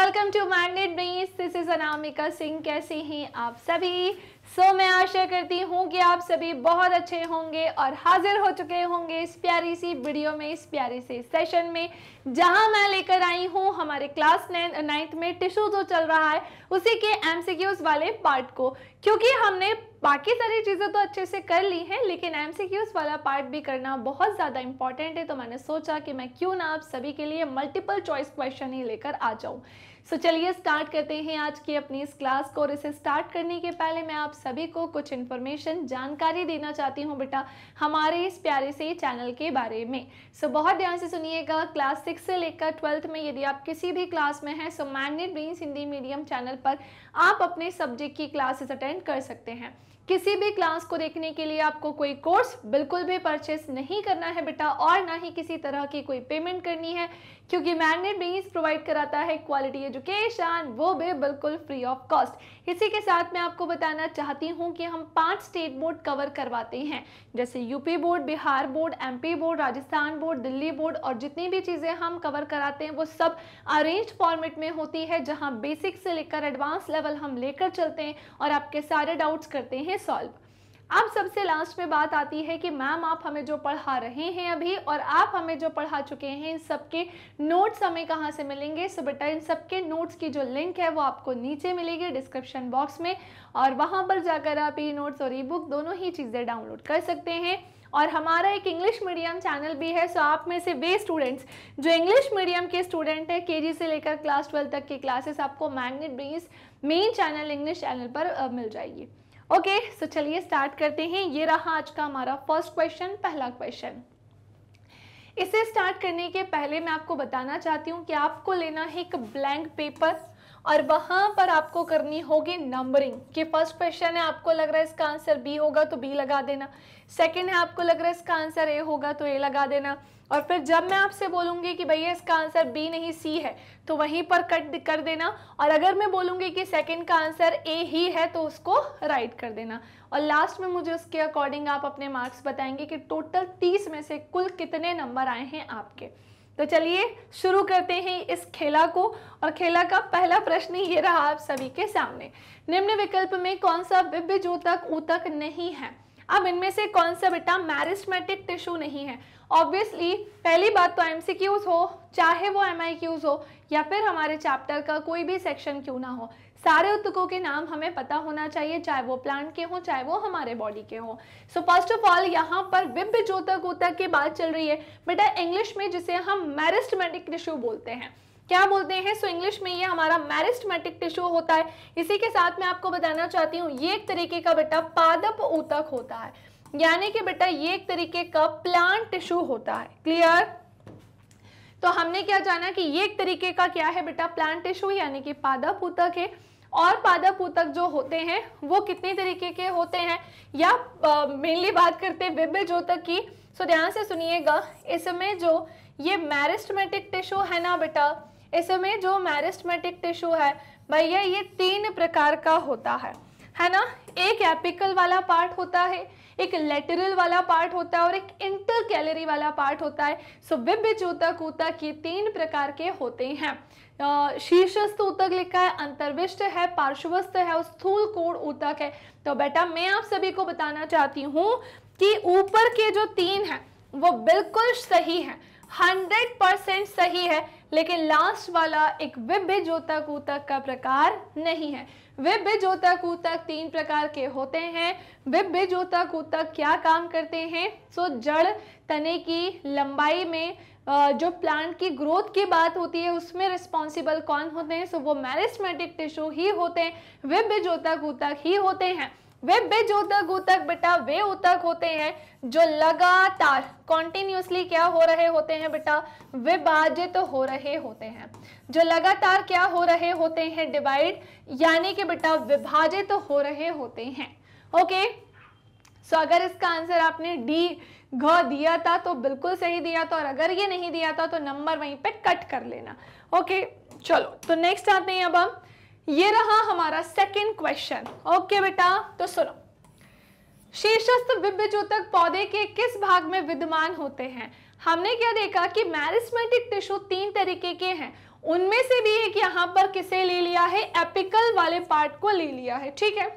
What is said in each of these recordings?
Welcome to Magnet Brains. This is Anamika Singh. कैसे हैं आप सभी? मैं आशा करती हूँ कि आप सभी बहुत अच्छे होंगे और हाजिर हो चुके होंगे इस प्यारी सी वीडियो में, इस प्यारे से सेशन में, जहां मैं लेकर आई हूँ हमारे क्लास 9th में टिश्यू जो चल रहा है उसी के एमसीक्यूज वाले पार्ट को। क्योंकि हमने बाकी सारी चीज़ें तो अच्छे से कर ली हैं, लेकिन एमसीक्यूज वाला पार्ट भी करना बहुत ज़्यादा इंपॉर्टेंट है, तो मैंने सोचा कि मैं क्यों ना आप सभी के लिए मल्टीपल चॉइस क्वेश्चन ही लेकर आ जाऊँ। चलिए स्टार्ट करते हैं आज की अपनी इस क्लास को। और इसे स्टार्ट करने के पहले मैं आप सभी को कुछ इन्फॉर्मेशन, जानकारी देना चाहती हूँ बेटा हमारे इस प्यारे से चैनल के बारे में। बहुत ध्यान से सुनिएगा। क्लास 6 से लेकर 12th में यदि आप किसी भी क्लास में हैं, magnet brains Hindi medium channel पर आप अपने सब्जेक्ट की क्लासेस अटेंड कर सकते हैं। किसी भी क्लास को देखने के लिए आपको कोई कोर्स बिल्कुल भी परचेस नहीं करना है बेटा, और ना ही किसी तरह की कोई पेमेंट करनी है, क्योंकि मैग्नेट ब्रेन्स प्रोवाइड कराता है क्वालिटी एजुकेशन, वो भी बिल्कुल फ्री ऑफ कॉस्ट। इसी के साथ मैं आपको बताना चाहती हूँ कि हम 5 स्टेट बोर्ड कवर करवाते हैं, जैसे UP board, Bihar board, MP board, Rajasthan board, Delhi board, और जितनी भी चीज़ें हम कवर कराते हैं वो सब अरेंज्ड फॉर्मेट में होती है, जहाँ बेसिक से लेकर एडवांस लेवल हम लेकर चलते हैं और आपके सारे डाउट्स करते हैं सॉल्व। अब सबसे लास्ट में बात आती है कि मैम आप हमें जो पढ़ा रहे हैं अभी और आप हमें जो पढ़ा चुके हैं, इन सबके नोट्स हमें कहाँ से मिलेंगे? बेटा इन सबके नोट्स की जो लिंक है वो आपको नीचे मिलेगी डिस्क्रिप्शन बॉक्स में, और वहाँ पर जाकर आप ई नोट्स और ई बुक दोनों ही चीज़ें डाउनलोड कर सकते हैं। और हमारा एक इंग्लिश मीडियम चैनल भी है। आप में से वे स्टूडेंट्स जो इंग्लिश मीडियम के स्टूडेंट है, केजी से लेकर क्लास 12 तक की क्लासेस आपको magnet brains main channel English channel पर मिल जाएगी। ओके, चलिए स्टार्ट करते हैं। ये रहा आज का हमारा फर्स्ट क्वेश्चन, पहला क्वेश्चन। इसे स्टार्ट करने के पहले मैं आपको बताना चाहती हूँ कि आपको लेना है एक ब्लैंक पेपर और वहां पर आपको करनी होगी नंबरिंग। कि फर्स्ट क्वेश्चन है, आपको लग रहा है इसका आंसर बी होगा तो बी लगा देना, सेकंड है आपको लग रहा है इसका आंसर ए होगा तो ए लगा देना, और फिर जब मैं आपसे बोलूंगी कि भैया इसका आंसर बी नहीं सी है तो वहीं पर कट कर देना, और अगर मैं बोलूंगी कि सेकंड का आंसर ए ही है तो उसको राइट कर देना, और लास्ट में मुझे उसके अकॉर्डिंग आप अपने मार्क्स बताएंगे कि टोटल 30 में से कुल कितने नंबर आए हैं आपके। तो चलिए शुरू करते हैं इस खेला को, और खेला का पहला प्रश्न ये रहा आप सभी के सामने। निम्न विकल्प में कौन सा विभ्यजोतक ऊतक नहीं है? अब इनमें से कौन सा बेटा मैरिस्टेमेटिक टिश्यू नहीं है? ऑब्वियसली पहली बात तो एमसीक्यूज हो, चाहे वो एमआईक्यूज हो, या फिर हमारे चैप्टर का कोई भी सेक्शन क्यों ना हो, सारे ऊतकों के नाम हमें पता होना चाहिए, चाहे वो प्लांट के हों चाहे वो हमारे बॉडी के हों। फर्स्ट ऑफ ऑल यहाँ पर विभ्यजोतक ऊतक की बात चल रही है बेटा इंग्लिश में, जिसे हम मैरिस्टेमेटिक टिश्यू बोलते हैं। क्या बोलते हैं? इंग्लिश में ये हमारा मैरिस्टेमेटिक टिश्यू होता है। इसी के साथ मैं आपको बताना चाहती हूँ ये एक तरीके का बेटा पादप ऊतक होता है, यानी कि बेटा ये एक तरीके का प्लांट टिश्यू होता है। क्लियर? तो हमने क्या जाना कि ये एक तरीके का क्या है बेटा? प्लांट टिश्यू, यानी कि पादप ऊतक है। और पादप ऊतक जो होते हैं वो कितने तरीके के होते हैं, या मेनली बात करते हैं विभ्यजोतक की। ध्यान से सुनिएगा। इसमें जो ये मैरिस्टेमेटिक टिश्यू है ना बेटा, इसमें जो मैरिस्टेमेटिक टिश्यू है भैया ये 3 प्रकार का होता है ना। एक एपिकल वाला पार्ट होता है, एक लेटरल वाला पार्ट होता है, और एक इंटरकैलरी वाला पार्ट होता है। विभ्यजोतक ऊतक ये 3 प्रकार के होते हैं। शीर्षस्थ ऊतक लिखा है, अंतर्विष्ट है, पार्श्वस्थ है और स्थूल कोण ऊतक है। तो बेटा मैं आप सभी को बताना चाहती हूँ कि ऊपर के जो 3 हैं वो बिल्कुल सही है, 100% सही है, लेकिन लास्ट वाला एक विभ्यजोतक ऊतक का प्रकार नहीं है। विभ्यजोतक ऊतक 3 प्रकार के होते हैं। विभ्यजोतक ऊतक क्या काम करते हैं? जड़ तने की लंबाई में जो प्लांट की ग्रोथ की बात होती है उसमें रिस्पॉन्सिबल कौन होते हैं? वो मैरिस्टेमेटिक टिश्यू ही होते हैं, विभ्यजोतक ऊतक ही होते हैं। विभ्यजोतक ऊतक बेटा वे ऊतक होते हैं जो लगातार कॉन्टिन्यूसली क्या हो रहे होते हैं बेटा? विभाजित हो रहे होते हैं। जो लगातार क्या हो रहे होते हैं? डिवाइड, यानी कि बेटा विभाजित हो रहे होते हैं। ओके, अगर इसका आंसर आपने डी घ दिया था तो बिल्कुल सही दिया था, और अगर ये नहीं दिया था तो नंबर वहीं पे कट कर लेना। ओके चलो, तो नेक्स्ट आते हैं अब हम। ये रहा हमारा सेकंड क्वेश्चन। ओके बेटा, तो सुनो। शीर्षस्थ विभ्यजोतक पौधे के किस भाग में विद्यमान होते हैं? हमने क्या देखा कि मैरिस्टेमेटिक टिश्यू 3 तरीके के हैं। उनमें से भी एक यहाँ पर किसे ले लिया है, एपिकल वाले पार्ट को ले लिया है, ठीक है,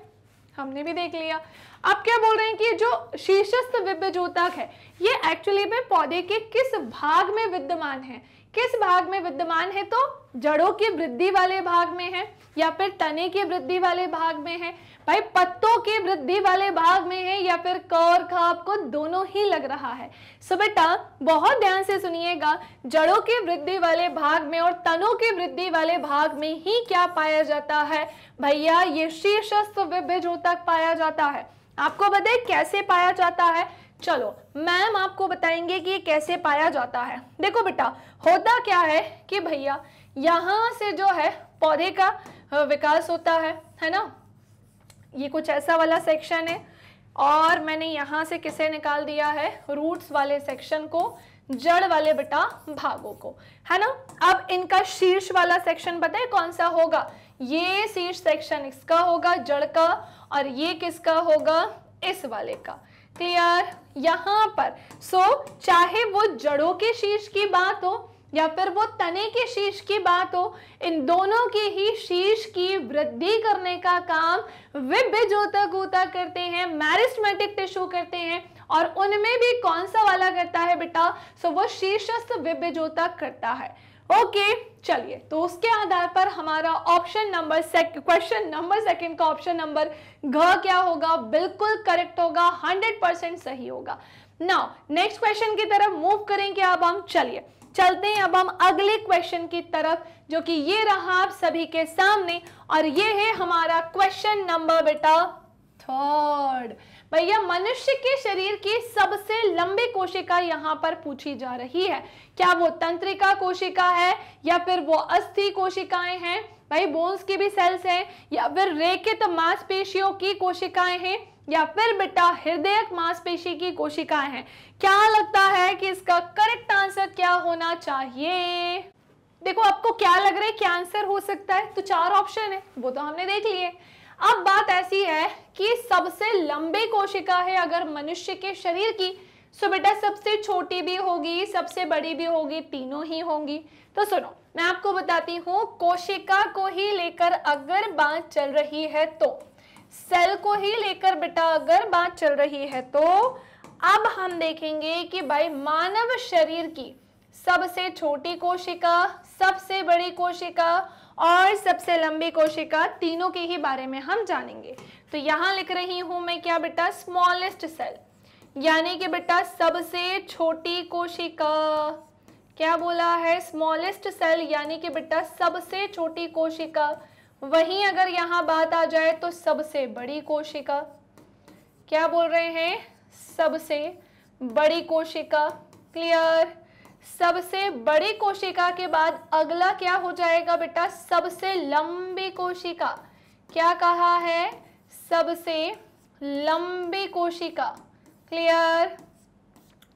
हमने भी देख लिया। अब क्या बोल रहे हैं कि जो शीर्षस्थ विभ्यजोतक है ये एक्चुअली में पौधे के किस भाग में विद्यमान है, किस भाग में विद्यमान है, तो जड़ों की वृद्धि वाले भाग में है या फिर तने की वृद्धि वाले भाग में है, भाई पत्तों की वृद्धि वाले भाग में है, या फिर क और ख आपको दोनों ही लग रहा है। सो बेटा बहुत ध्यान से सुनिएगा, जड़ों की वृद्धि वाले भाग में और तनों की वृद्धि वाले भाग में ही क्या पाया जाता है भैया, ये शीर्षस्थ विभ्यजोतक पाया जाता है। आपको बताए कैसे पाया जाता है, चलो मैम आपको बताएंगे कि कैसे पाया जाता है। देखो बेटा होता क्या है कि भैया यहाँ से जो है पौधे का विकास होता है ना, ये कुछ ऐसा वाला सेक्शन है और मैंने यहाँ से किसे निकाल दिया है, रूट्स वाले सेक्शन को, जड़ वाले बेटा भागों को, है ना। अब इनका शीर्ष वाला सेक्शन बताए कौन सा होगा, ये शीर्ष सेक्शन इसका होगा जड़ का, और ये किसका होगा, इस वाले का। क्लियर यहाँ पर। सो चाहे वो जड़ों के शीर्ष की बात हो या फिर वो तने के शीर्ष की बात हो, इन दोनों के ही शीर्ष की वृद्धि करने का काम विभ्यजोतक ऊतक करते हैं, मेरिस्टेमेटिक टिश्यू करते हैं, और उनमें भी कौन सा वाला करता है बेटा, सो वो शीर्षस्थ विभ्यजोतक करता है। ओके चलिए, तो उसके आधार पर हमारा option number question number second का ऑप्शन नंबर घ क्या होगा, बिल्कुल करेक्ट होगा, 100% सही होगा। नाउ नेक्स्ट क्वेश्चन की तरफ मूव करेंगे अब हम, चलिए चलते हैं अब हम अगले क्वेश्चन की तरफ, जो कि ये रहा आप सभी के सामने, और ये है हमारा क्वेश्चन नंबर बेटा थर्ड। भैया मनुष्य के शरीर की सबसे लंबी कोशिका यहाँ पर पूछी जा रही है, क्या वो तंत्रिका कोशिका है या फिर वो अस्थि कोशिकाएं हैं, भाई बोन्स की भी सेल्स हैं, या फिर रेखित मांसपेशियों की कोशिकाएं हैं, या फिर बेटा हृदयक मांसपेशी की कोशिकाएं हैं। क्या लगता है कि इसका करेक्ट आंसर क्या होना चाहिए? देखो आपको क्या लग रहा है क्या आंसर हो सकता है, तो 4 ऑप्शन है वो तो हमने देख लिए। अब बात ऐसी है कि सबसे लंबी कोशिका है अगर मनुष्य के शरीर की, सो बेटा सबसे छोटी भी होगी सबसे बड़ी भी होगी, तीनों ही होंगी। तो सुनो मैं आपको बताती हूँ, कोशिका को ही लेकर अगर बात चल रही है तो, सेल को ही लेकर बेटा अगर बात चल रही है तो, अब हम देखेंगे कि भाई मानव शरीर की सबसे छोटी कोशिका, सबसे बड़ी कोशिका और सबसे लंबी कोशिका, तीनों के ही बारे में हम जानेंगे। तो यहाँ लिख रही हूं मैं क्या बेटा, स्मॉलेस्ट सेल, यानी कि बेटा सबसे छोटी कोशिका। क्या बोला है, स्मॉलेस्ट सेल, यानी कि बेटा सबसे छोटी कोशिका। वहीं अगर यहाँ बात आ जाए तो सबसे बड़ी कोशिका, क्या बोल रहे हैं, सबसे बड़ी कोशिका। क्लियर, सबसे बड़ी कोशिका के बाद अगला क्या हो जाएगा बेटा, सबसे लंबी कोशिका। क्या कहा है, सबसे लंबी कोशिका। क्लियर,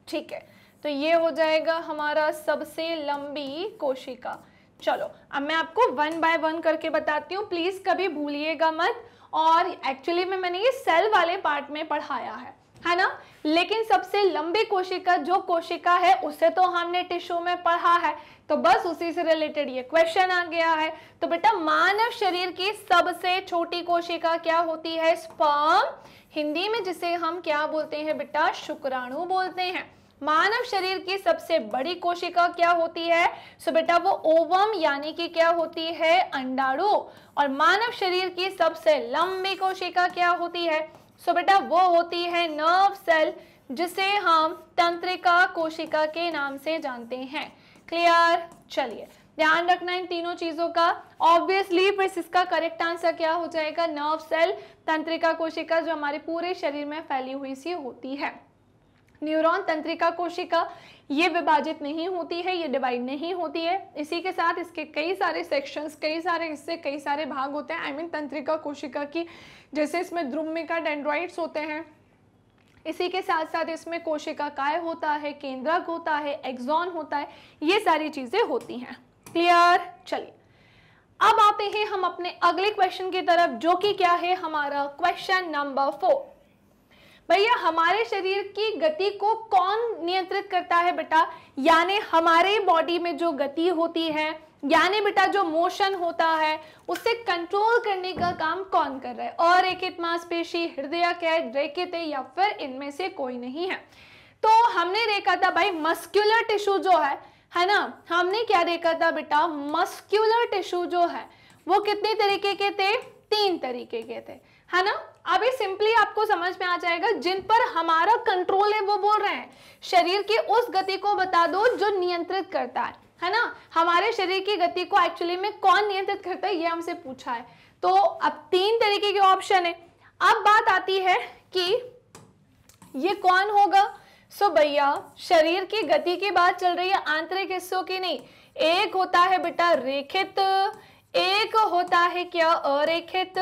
ठीक है, तो ये हो जाएगा हमारा सबसे लंबी कोशिका। चलो अब मैं आपको 1 बाय 1 करके बताती हूँ, प्लीज कभी भूलिएगा मत। और एक्चुअली में मैंने ये सेल वाले पार्ट में पढ़ाया है ना, लेकिन सबसे लंबी कोशिका जो कोशिका है उसे तो हमने टिश्यू में पढ़ा है, तो बस उसी से रिलेटेड ये क्वेश्चन आ गया है। तो बेटा मानव शरीर की सबसे छोटी कोशिका क्या होती है, स्पर्म, हिंदी में जिसे हम क्या बोलते हैं बेटा, शुक्राणु बोलते हैं। मानव शरीर की सबसे बड़ी कोशिका क्या होती है, सो बेटा वो ओवम, यानी कि क्या होती है, अंडाणु। और मानव शरीर की सबसे लंबी कोशिका क्या होती है, सो बेटा वो होती है नर्व सेल, जिसे हम तंत्रिका कोशिका के नाम से जानते हैं। क्लियर, चलिए ध्यान रखना इन तीनों चीजों का। ऑब्वियसली फिर इसका करेक्ट आंसर क्या हो जाएगा, नर्व सेल, तंत्रिका कोशिका, जो हमारे पूरे शरीर में फैली हुई सी होती है। न्यूरॉन, तंत्रिका कोशिका, ये विभाजित नहीं होती है, ये डिवाइड नहीं होती है। इसी के साथ इसके कई सारे सेक्शंस, कई सारे हिस्से, कई सारे भाग होते हैं। आई मीन तंत्रिका कोशिका की, जैसे इसमें द्रुमिका, डेंड्राइट्स होते हैं। इसी के साथ साथ इसमें कोशिका काय होता है, केंद्रक होता है, एक्सॉन होता है, ये सारी चीजें होती हैं। क्लियर, चलिए अब आते हैं हम अपने अगले क्वेश्चन की तरफ, जो कि क्या है हमारा क्वेश्चन नंबर 4। भैया हमारे शरीर की गति को कौन नियंत्रित करता है बेटा, यानी हमारे बॉडी में जो गति होती है, यानी बेटा जो मोशन होता है उसे कंट्रोल करने का काम कौन कर रहा है? अरेखित मांसपेशी, हृदय है, रेखित है, या फिर इनमें से कोई नहीं है? तो हमने देखा था भाई मस्कुलर टिश्यू जो है ना, हमने क्या देखा था बेटा, मस्कुलर टिश्यू जो है वो कितने तरीके के थे? 3 तरीके के थे, है ना। अभी सिंपली आपको समझ में आ जाएगा, जिन पर हमारा कंट्रोल है वो बोल रहे हैं शरीर की उस गति को बता दो जो नियंत्रित करता है ना। हमारे शरीर की गति को एक्चुअली में कौन नियंत्रित करता है ये हमसे पूछा है। तो अब 3 तरीके के ऑप्शन है। अब बात आती है कि ये कौन होगा। सो भैया शरीर की गति की बात चल रही है, आंतरिक हिस्सों की नहीं। एक होता है बेटा रेखित, एक होता है क्या अरेखित,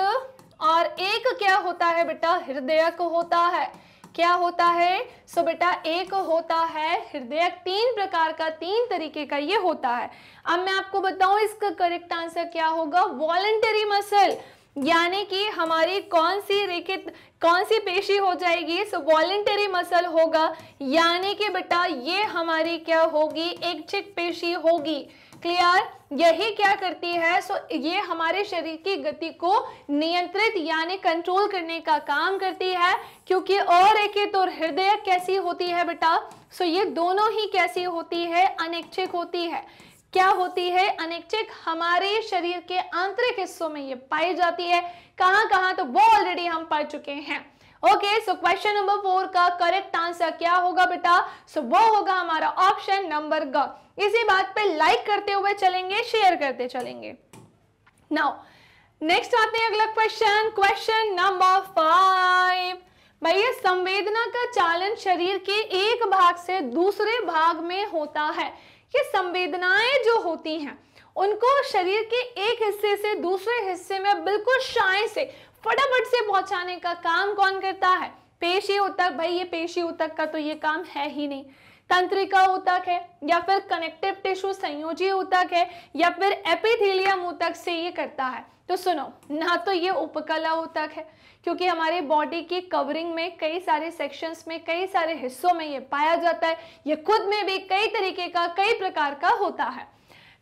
और एक क्या होता है बेटा हृदयक होता है। क्या होता है? सो बेटा एक होता है हृदयक। 3 प्रकार का, 3 तरीके का ये होता है। अब मैं आपको बताऊं इसका करेक्ट आंसर क्या होगा, वॉलंटरी मसल, यानी कि हमारी कौन सी रेखित, कौन सी पेशी हो जाएगी? सो वॉलंटरी मसल होगा, यानी कि बेटा ये हमारी क्या होगी, ऐच्छिक पेशी होगी। क्लियर? यही क्या करती है, सो ये हमारे शरीर की गति को नियंत्रित यानी कंट्रोल करने का काम करती है, क्योंकि अरेखित और हृदय कैसी होती है बेटा, सो ये दोनों ही कैसी होती है, अनैच्छिक होती है। क्या होती है? अनैच्छिक। हमारे शरीर के आंतरिक हिस्सों में ये पाई जाती है। कहां कहां? तो वो ऑलरेडी हम पढ़ चुके हैं। ओके, सो क्वेश्चन नंबर 4 का करेक्ट आंसर क्या होगा बेटा? सो वो होगा हमारा ऑप्शन नंबर ग। इसी बात पे लाइक करते हुए चलेंगे, शेयर करते चलेंगे। नाउ नेक्स्ट आते हैं अगला क्वेश्चन, क्वेश्चन नंबर 5। भैया संवेदना का चालन शरीर के एक भाग से दूसरे भाग में होता है। ये संवेदनाएं जो होती हैं उनको शरीर के एक हिस्से से दूसरे हिस्से में बिल्कुल शाय से फटाफट से पहुंचाने का काम कौन करता है? पेशी ऊतक। भाई ये पेशी ऊतक का तो ये काम है ही नहीं। तंत्रिका ऊतक है, या फिर कनेक्टिव टिश्यू संयोजी ऊतक है, या फिर एपिथेलियम ऊतक से ये करता है। तो सुनो, ना तो ये उपकला ऊतक है, क्योंकि हमारे बॉडी की कवरिंग में कई सारे सेक्शंस में, कई सारे हिस्सों में ये पाया जाता है। ये खुद में भी कई तरीके का, कई प्रकार का होता है।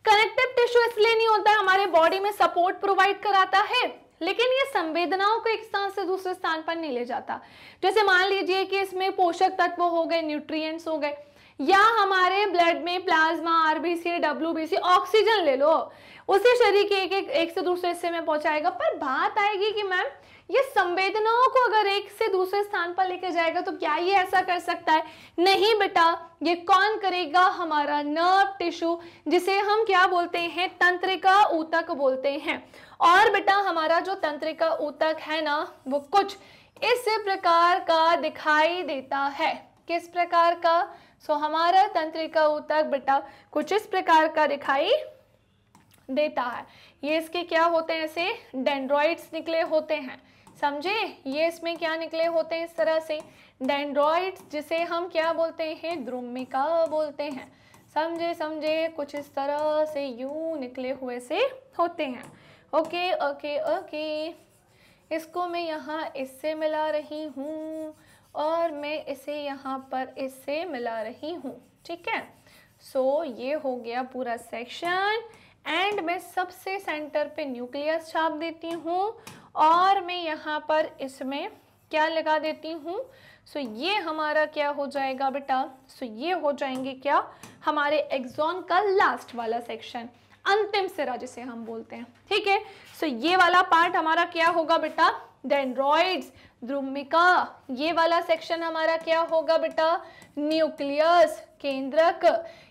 कनेक्टिव टिश्यू इसलिए नहीं होता, हमारे बॉडी में सपोर्ट प्रोवाइड कराता है, लेकिन ये संवेदनाओं को एक स्थान से दूसरे स्थान पर नहीं ले जाता। जैसे मान लीजिए कि इसमें पोषक तत्व हो गए, न्यूट्रिएंट्स हो गए, या हमारे ब्लड में प्लाज्मा, आरबीसी, डब्ल्यूबीसी, ऑक्सीजन ले लो, उसे शरीर के एक से दूसरे हिस्से में पहुंचाएगा। पर बात आएगी कि मैम ये संवेदनाओं को अगर एक से दूसरे स्थान पर लेकर जाएगा तो क्या ये ऐसा कर सकता है? नहीं बेटा, ये कौन करेगा? हमारा नर्व टिश्यू, जिसे हम क्या बोलते हैं? तंत्रिका ऊतक बोलते हैं। और बेटा हमारा जो तंत्रिका ऊतक है ना, वो कुछ इस प्रकार का दिखाई देता है। किस प्रकार का? सो हमारा तंत्रिका ऊतक बेटा कुछ इस प्रकार का दिखाई देता है। ये इसके क्या होते हैं? ऐसे डेंड्रॉइड्स निकले होते हैं, समझे? ये इसमें क्या निकले होते हैं? इस तरह से डेंड्रॉइड्स, जिसे हम क्या बोलते हैं? द्रुमिका बोलते हैं। समझे? समझे? कुछ इस तरह से यूं निकले हुए से होते हैं। ओके ओके ओके, इसको मैं यहाँ इससे मिला रही हूँ और मैं इसे यहाँ पर इससे मिला रही हूँ, ठीक है। सो ये हो गया पूरा सेक्शन, एंड मैं सबसे सेंटर पे न्यूक्लियस छाप देती हूँ और मैं यहाँ पर इसमें क्या लगा देती हूँ? सो ये हमारा क्या हो जाएगा बेटा? सो ये हो जाएंगे क्या? हमारे एक्सॉन का लास्ट वाला सेक्शन, अंतिम सिरा जिसे हम बोलते हैं, ठीक है। सो ये वाला पार्ट हमारा क्या होगा बेटा? डेंड्रॉइड्स, द्रुमिका। ये वाला सेक्शन हमारा क्या होगा बेटा? न्यूक्लियस, केंद्रक।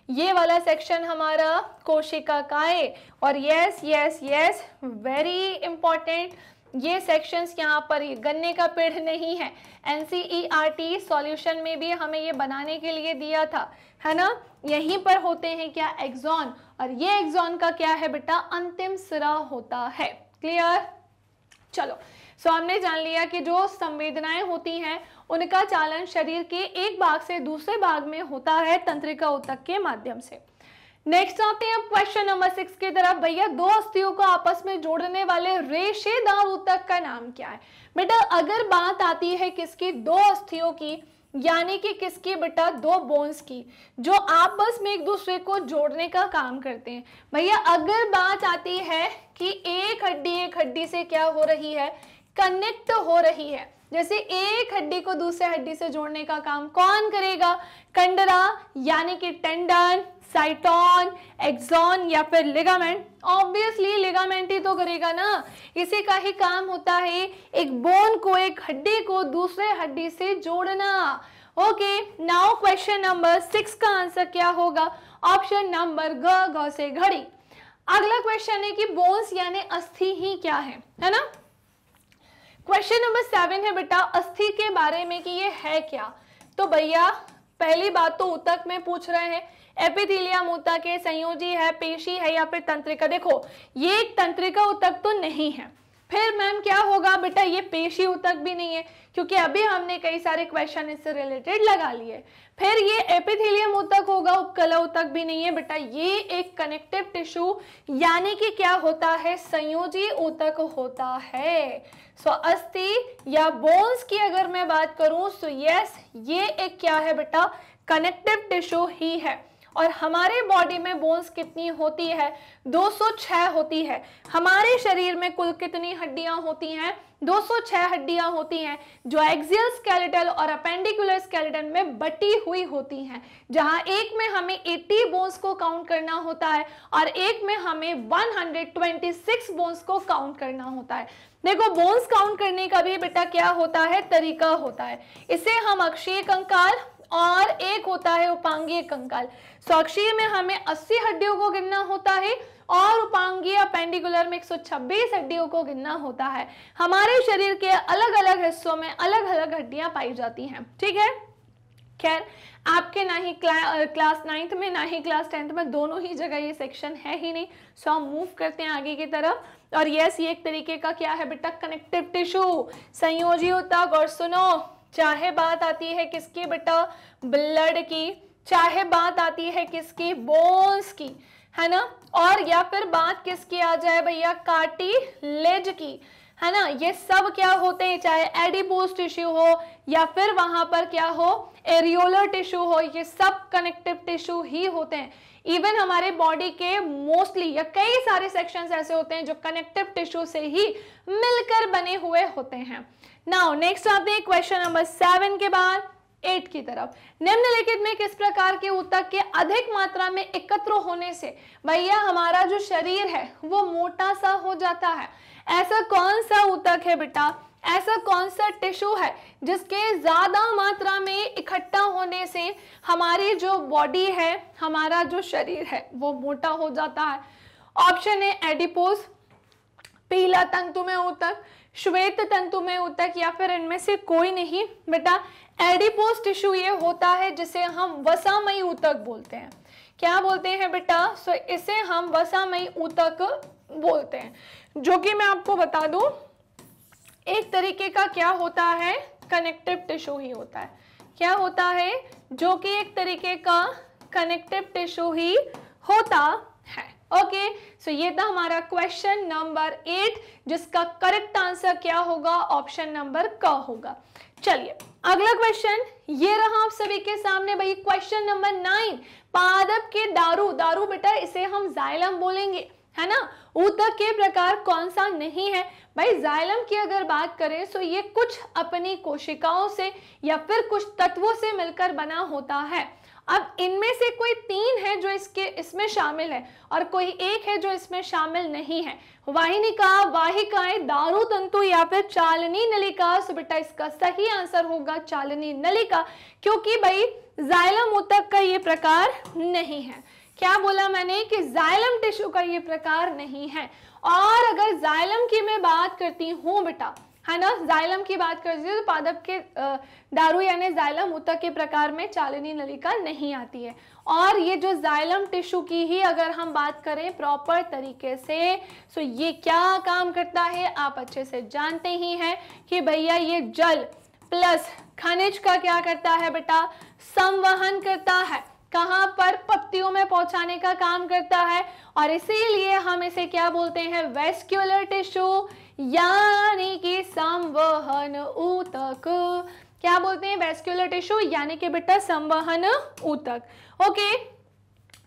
ये वाला सेक्शन हमारा कोशिकाएं। और yes yes yes, very important, ये सेक्शंस यहाँ पर गन्ने का पेड़ नहीं है, एनसीईआरटी सॉल्यूशन में भी हमें ये बनाने के लिए दिया था, है ना। यहीं पर होते हैं क्या? एक्सॉन। और ये एक्सॉन का क्या है बेटा? अंतिम सिरा होता है। क्लियर? चलो, सो हमने जान लिया कि जो संवेदनाएं होती हैं उनका चालन शरीर के एक भाग से दूसरे भाग में होता है तंत्रिका ऊतक के माध्यम से। नेक्स्ट आते हैं अब क्वेश्चन नंबर 6 की तरफ। भैया दो अस्थियों को आपस में जोड़ने वाले रेशेदार ऊतक का नाम क्या है? बेटा अगर बात आती है किसकी, दो अस्थियों की, यानी कि किसकी बेटा, दो बोन्स की, जो आपस में एक दूसरे को जोड़ने का काम करते हैं। भैया अगर बात आती है कि एक हड्डी से क्या हो रही है, कनेक्ट हो रही है, जैसे एक हड्डी को दूसरे हड्डी से जोड़ने का काम कौन करेगा, कंडरा यानी कि टेंडन, साइटोन, एक्सॉन या फिर लिगामेंट। ऑब्वियसली लिगामेंट ही तो करेगा ना, इसी का ही काम होता है एक बोन को, एक हड्डी को दूसरे हड्डी से जोड़ना। ओके, नाउ क्वेश्चन नंबर 6 का आंसर क्या होगा, ऑप्शन नंबर ग से घड़ी। अगला क्वेश्चन है कि बोन्स यानी अस्थि ही क्या है ना। क्वेश्चन नंबर 7 है बेटा अस्थि के बारे में कि ये है क्या। तो भैया पहली बात तो ऊतक में पूछ रहे हैं, एपिथेलियम ऊतक है, संयोजी है, पेशी है या फिर तंत्रिका। देखो ये एक तंत्रिका ऊतक तो नहीं है, फिर मैम क्या होगा बेटा, ये पेशी ऊतक भी नहीं है, क्योंकि अभी हमने कई सारे क्वेश्चन इससे रिलेटेड लगा लिए। फिर ये एपिथेलियम ऊतक होगा, उपकला ऊतक भी नहीं है बेटा, ये एक कनेक्टिव टिश्यू यानी कि क्या होता है, संयोजी ऊतक होता है। सो अस्थि या बोन्स की अगर मैं बात करूं तो यस, ये एक क्या है बेटा, कनेक्टिव टिश्यू ही है। और हमारे बॉडी में बोन्स कितनी होती है, 206 होती है। हमारे शरीर में कुल कितनी हड्डियां होती हैं, 206 हड्डियां होती हैं, जो एक्सियल स्केलेटल और अपेंडिकुलर स्केलेटन में बटी हुई होती हैं, जहां एक में हमें 80 बोन्स को काउंट करना होता है और एक में हमें 126 बोन्स को काउंट करना होता है। देखो बोन्स काउंट करने का भी बेटा क्या होता है, तरीका होता है। इसे हम अक्षीय कंकाल और एक होता है उपांगीय कंकाल। सो अक्षीय में हमें 80 हड्डियों को गिनना होता है और उपांगीय अपेंडिकुलर में 126 हड्डियों को गिनना होता है। हमारे शरीर के अलग अलग हिस्सों में अलग अलग हड्डियां पाई जाती हैं, ठीक है। खैर आपके ना ही क्लास 9th में ना ही क्लास 10th में, दोनों ही जगह ये सेक्शन है ही नहीं। सो हम मूव करते हैं आगे की तरफ। और यस, ये एक तरीके का क्या है बेटा, कनेक्टिव टिश्यू, संयोजी ऊतक। और सुनो, चाहे बात आती है किसकी बेटा, ब्लड की, चाहे बात आती है किसकी, बोन्स की, है ना, और या फिर बात किसकी आ जाए भैया, कार्टिलेज की, है ना, ये सब क्या होते हैं, चाहे एडिपोज टिश्यू हो या फिर वहां पर क्या हो, एरियोलर टिश्यू हो, ये सब कनेक्टिव टिश्यू ही होते हैं। इवन हमारे बॉडी के मोस्टली या कई सारे सेक्शंस ऐसे होते हैं जो कनेक्टिव टिश्यू से ही मिलकर बने हुए होते हैं। नाउ नेक्स्ट आते हैं क्वेश्चन नंबर 7 के बाद 8 की तरफ। निम्नलिखित में किस प्रकार के ऊतक के अधिक मात्रा में एकत्र होने से भैया हमारा जो शरीर है वो मोटा सा हो जाता है? ऐसा कौन सा ऊतक है बेटा, ऐसा कौन सा टिश्यू है जिसके ज्यादा मात्रा में इकट्ठा होने से हमारी जो बॉडी है, हमारा जो शरीर है वो मोटा हो जाता है? ऑप्शन है एडिपोज, पीला तंतुमय ऊतक, श्वेत तंतुमय ऊतक, या फिर इनमें से कोई नहीं बेटा। एडिपोज टिश्यू ये होता है जिसे हम वसामयी ऊतक बोलते हैं। क्या बोलते हैं बेटा, सो इसे हम वसामयी ऊतक बोलते हैं, जो कि मैं आपको बता दूं एक तरीके का क्या होता है, कनेक्टिव टिश्यू ही होता है। क्या होता है, जो कि एक तरीके का कनेक्टिव टिश्यू ही होता है। ओके, सो ये था हमारा क्वेश्चन नंबर 8, जिसका करेक्ट आंसर क्या होगा, ऑप्शन नंबर क होगा। चलिए अगला क्वेश्चन ये रहा आप सभी के सामने भाई, क्वेश्चन नंबर 9, पादप के दारू। दारू बेटा इसे हम जाइलम बोलेंगे, है ना। ऊतक के प्रकार कौन सा नहीं है भाई, जाइलम की अगर बात करें तो ये कुछ अपनी कोशिकाओं से या फिर कुछ तत्वों से मिलकर बना होता है। अब इनमें से कोई 3 है जो इसमें शामिल है और कोई एक है जो इसमें शामिल नहीं है। वाहिनिका, वाहिकाएं, दारू तंतु या फिर चालनी नलिका। सो बेटा इसका सही आंसर होगा चालनी नलिका, क्योंकि भाई जाइलम ऊतक का ये प्रकार नहीं है। क्या बोला मैंने कि जाइलम टिश्यू का ये प्रकार नहीं है। और अगर जाइलम की मैं बात करती हूँ बेटा, है ना, जाइलम की बात करती हूँ तो पादप के दारू यानी जाइलम ऊतक के प्रकार में चालनी नलिका नहीं आती है। और ये जो जाइलम टिश्यू की ही अगर हम बात करें प्रॉपर तरीके से, तो ये क्या काम करता है आप अच्छे से जानते ही हैं कि भैया ये जल प्लस खनिज का क्या करता है बेटा, संवहन करता है। कहां पर, पत्तियों में पहुंचाने का काम करता है, और इसीलिए हम इसे क्या बोलते हैं, वेस्क्यूलर टिश्यू यानी कि संवहन ऊतक। क्या बोलते हैं, वेस्क्यूलर टिश्यू यानी कि बेटा संवहन ऊतक। ओके,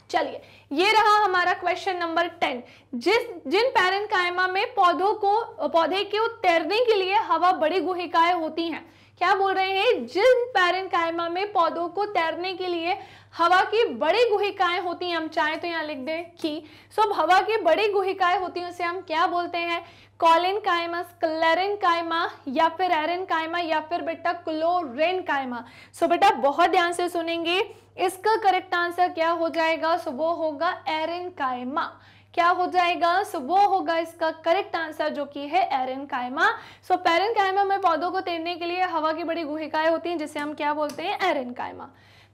चलिए ये रहा हमारा क्वेश्चन नंबर 10। जिन पैरेन्काइमा में पौधे के तैरने के लिए हवा बड़ी गुहिकाएं होती हैं, क्या बोल रहे हैं, जिन पैरेन्काइमा में पौधों को तैरने के लिए हवा की बड़ी गुहिकाएं होती हैं, हम चाहे तो यहाँ लिख दें कि हवा की बड़ी गुहिकाएं होती हैं, उसे हम क्या बोलते हैं, कॉलेनकाइमा, स्क्लेरेनकाइमा या फिर एरेनकाइमा या फिर बेटा क्लोरेनकाइमा। बेटा बहुत ध्यान से सुनेंगे, इसका करेक्ट आंसर क्या हो जाएगा, वो होगा एरेनकाइमा। क्या हो जाएगा, वो होगा इसका करेक्ट आंसर जो कि है एरेनकाइमा। पैरेन्काइमा में पौधों को तैरने के लिए हवा की बड़ी गुहिकाएं होती हैं, जिसे हम क्या बोलते हैं, एरेनकाइमा।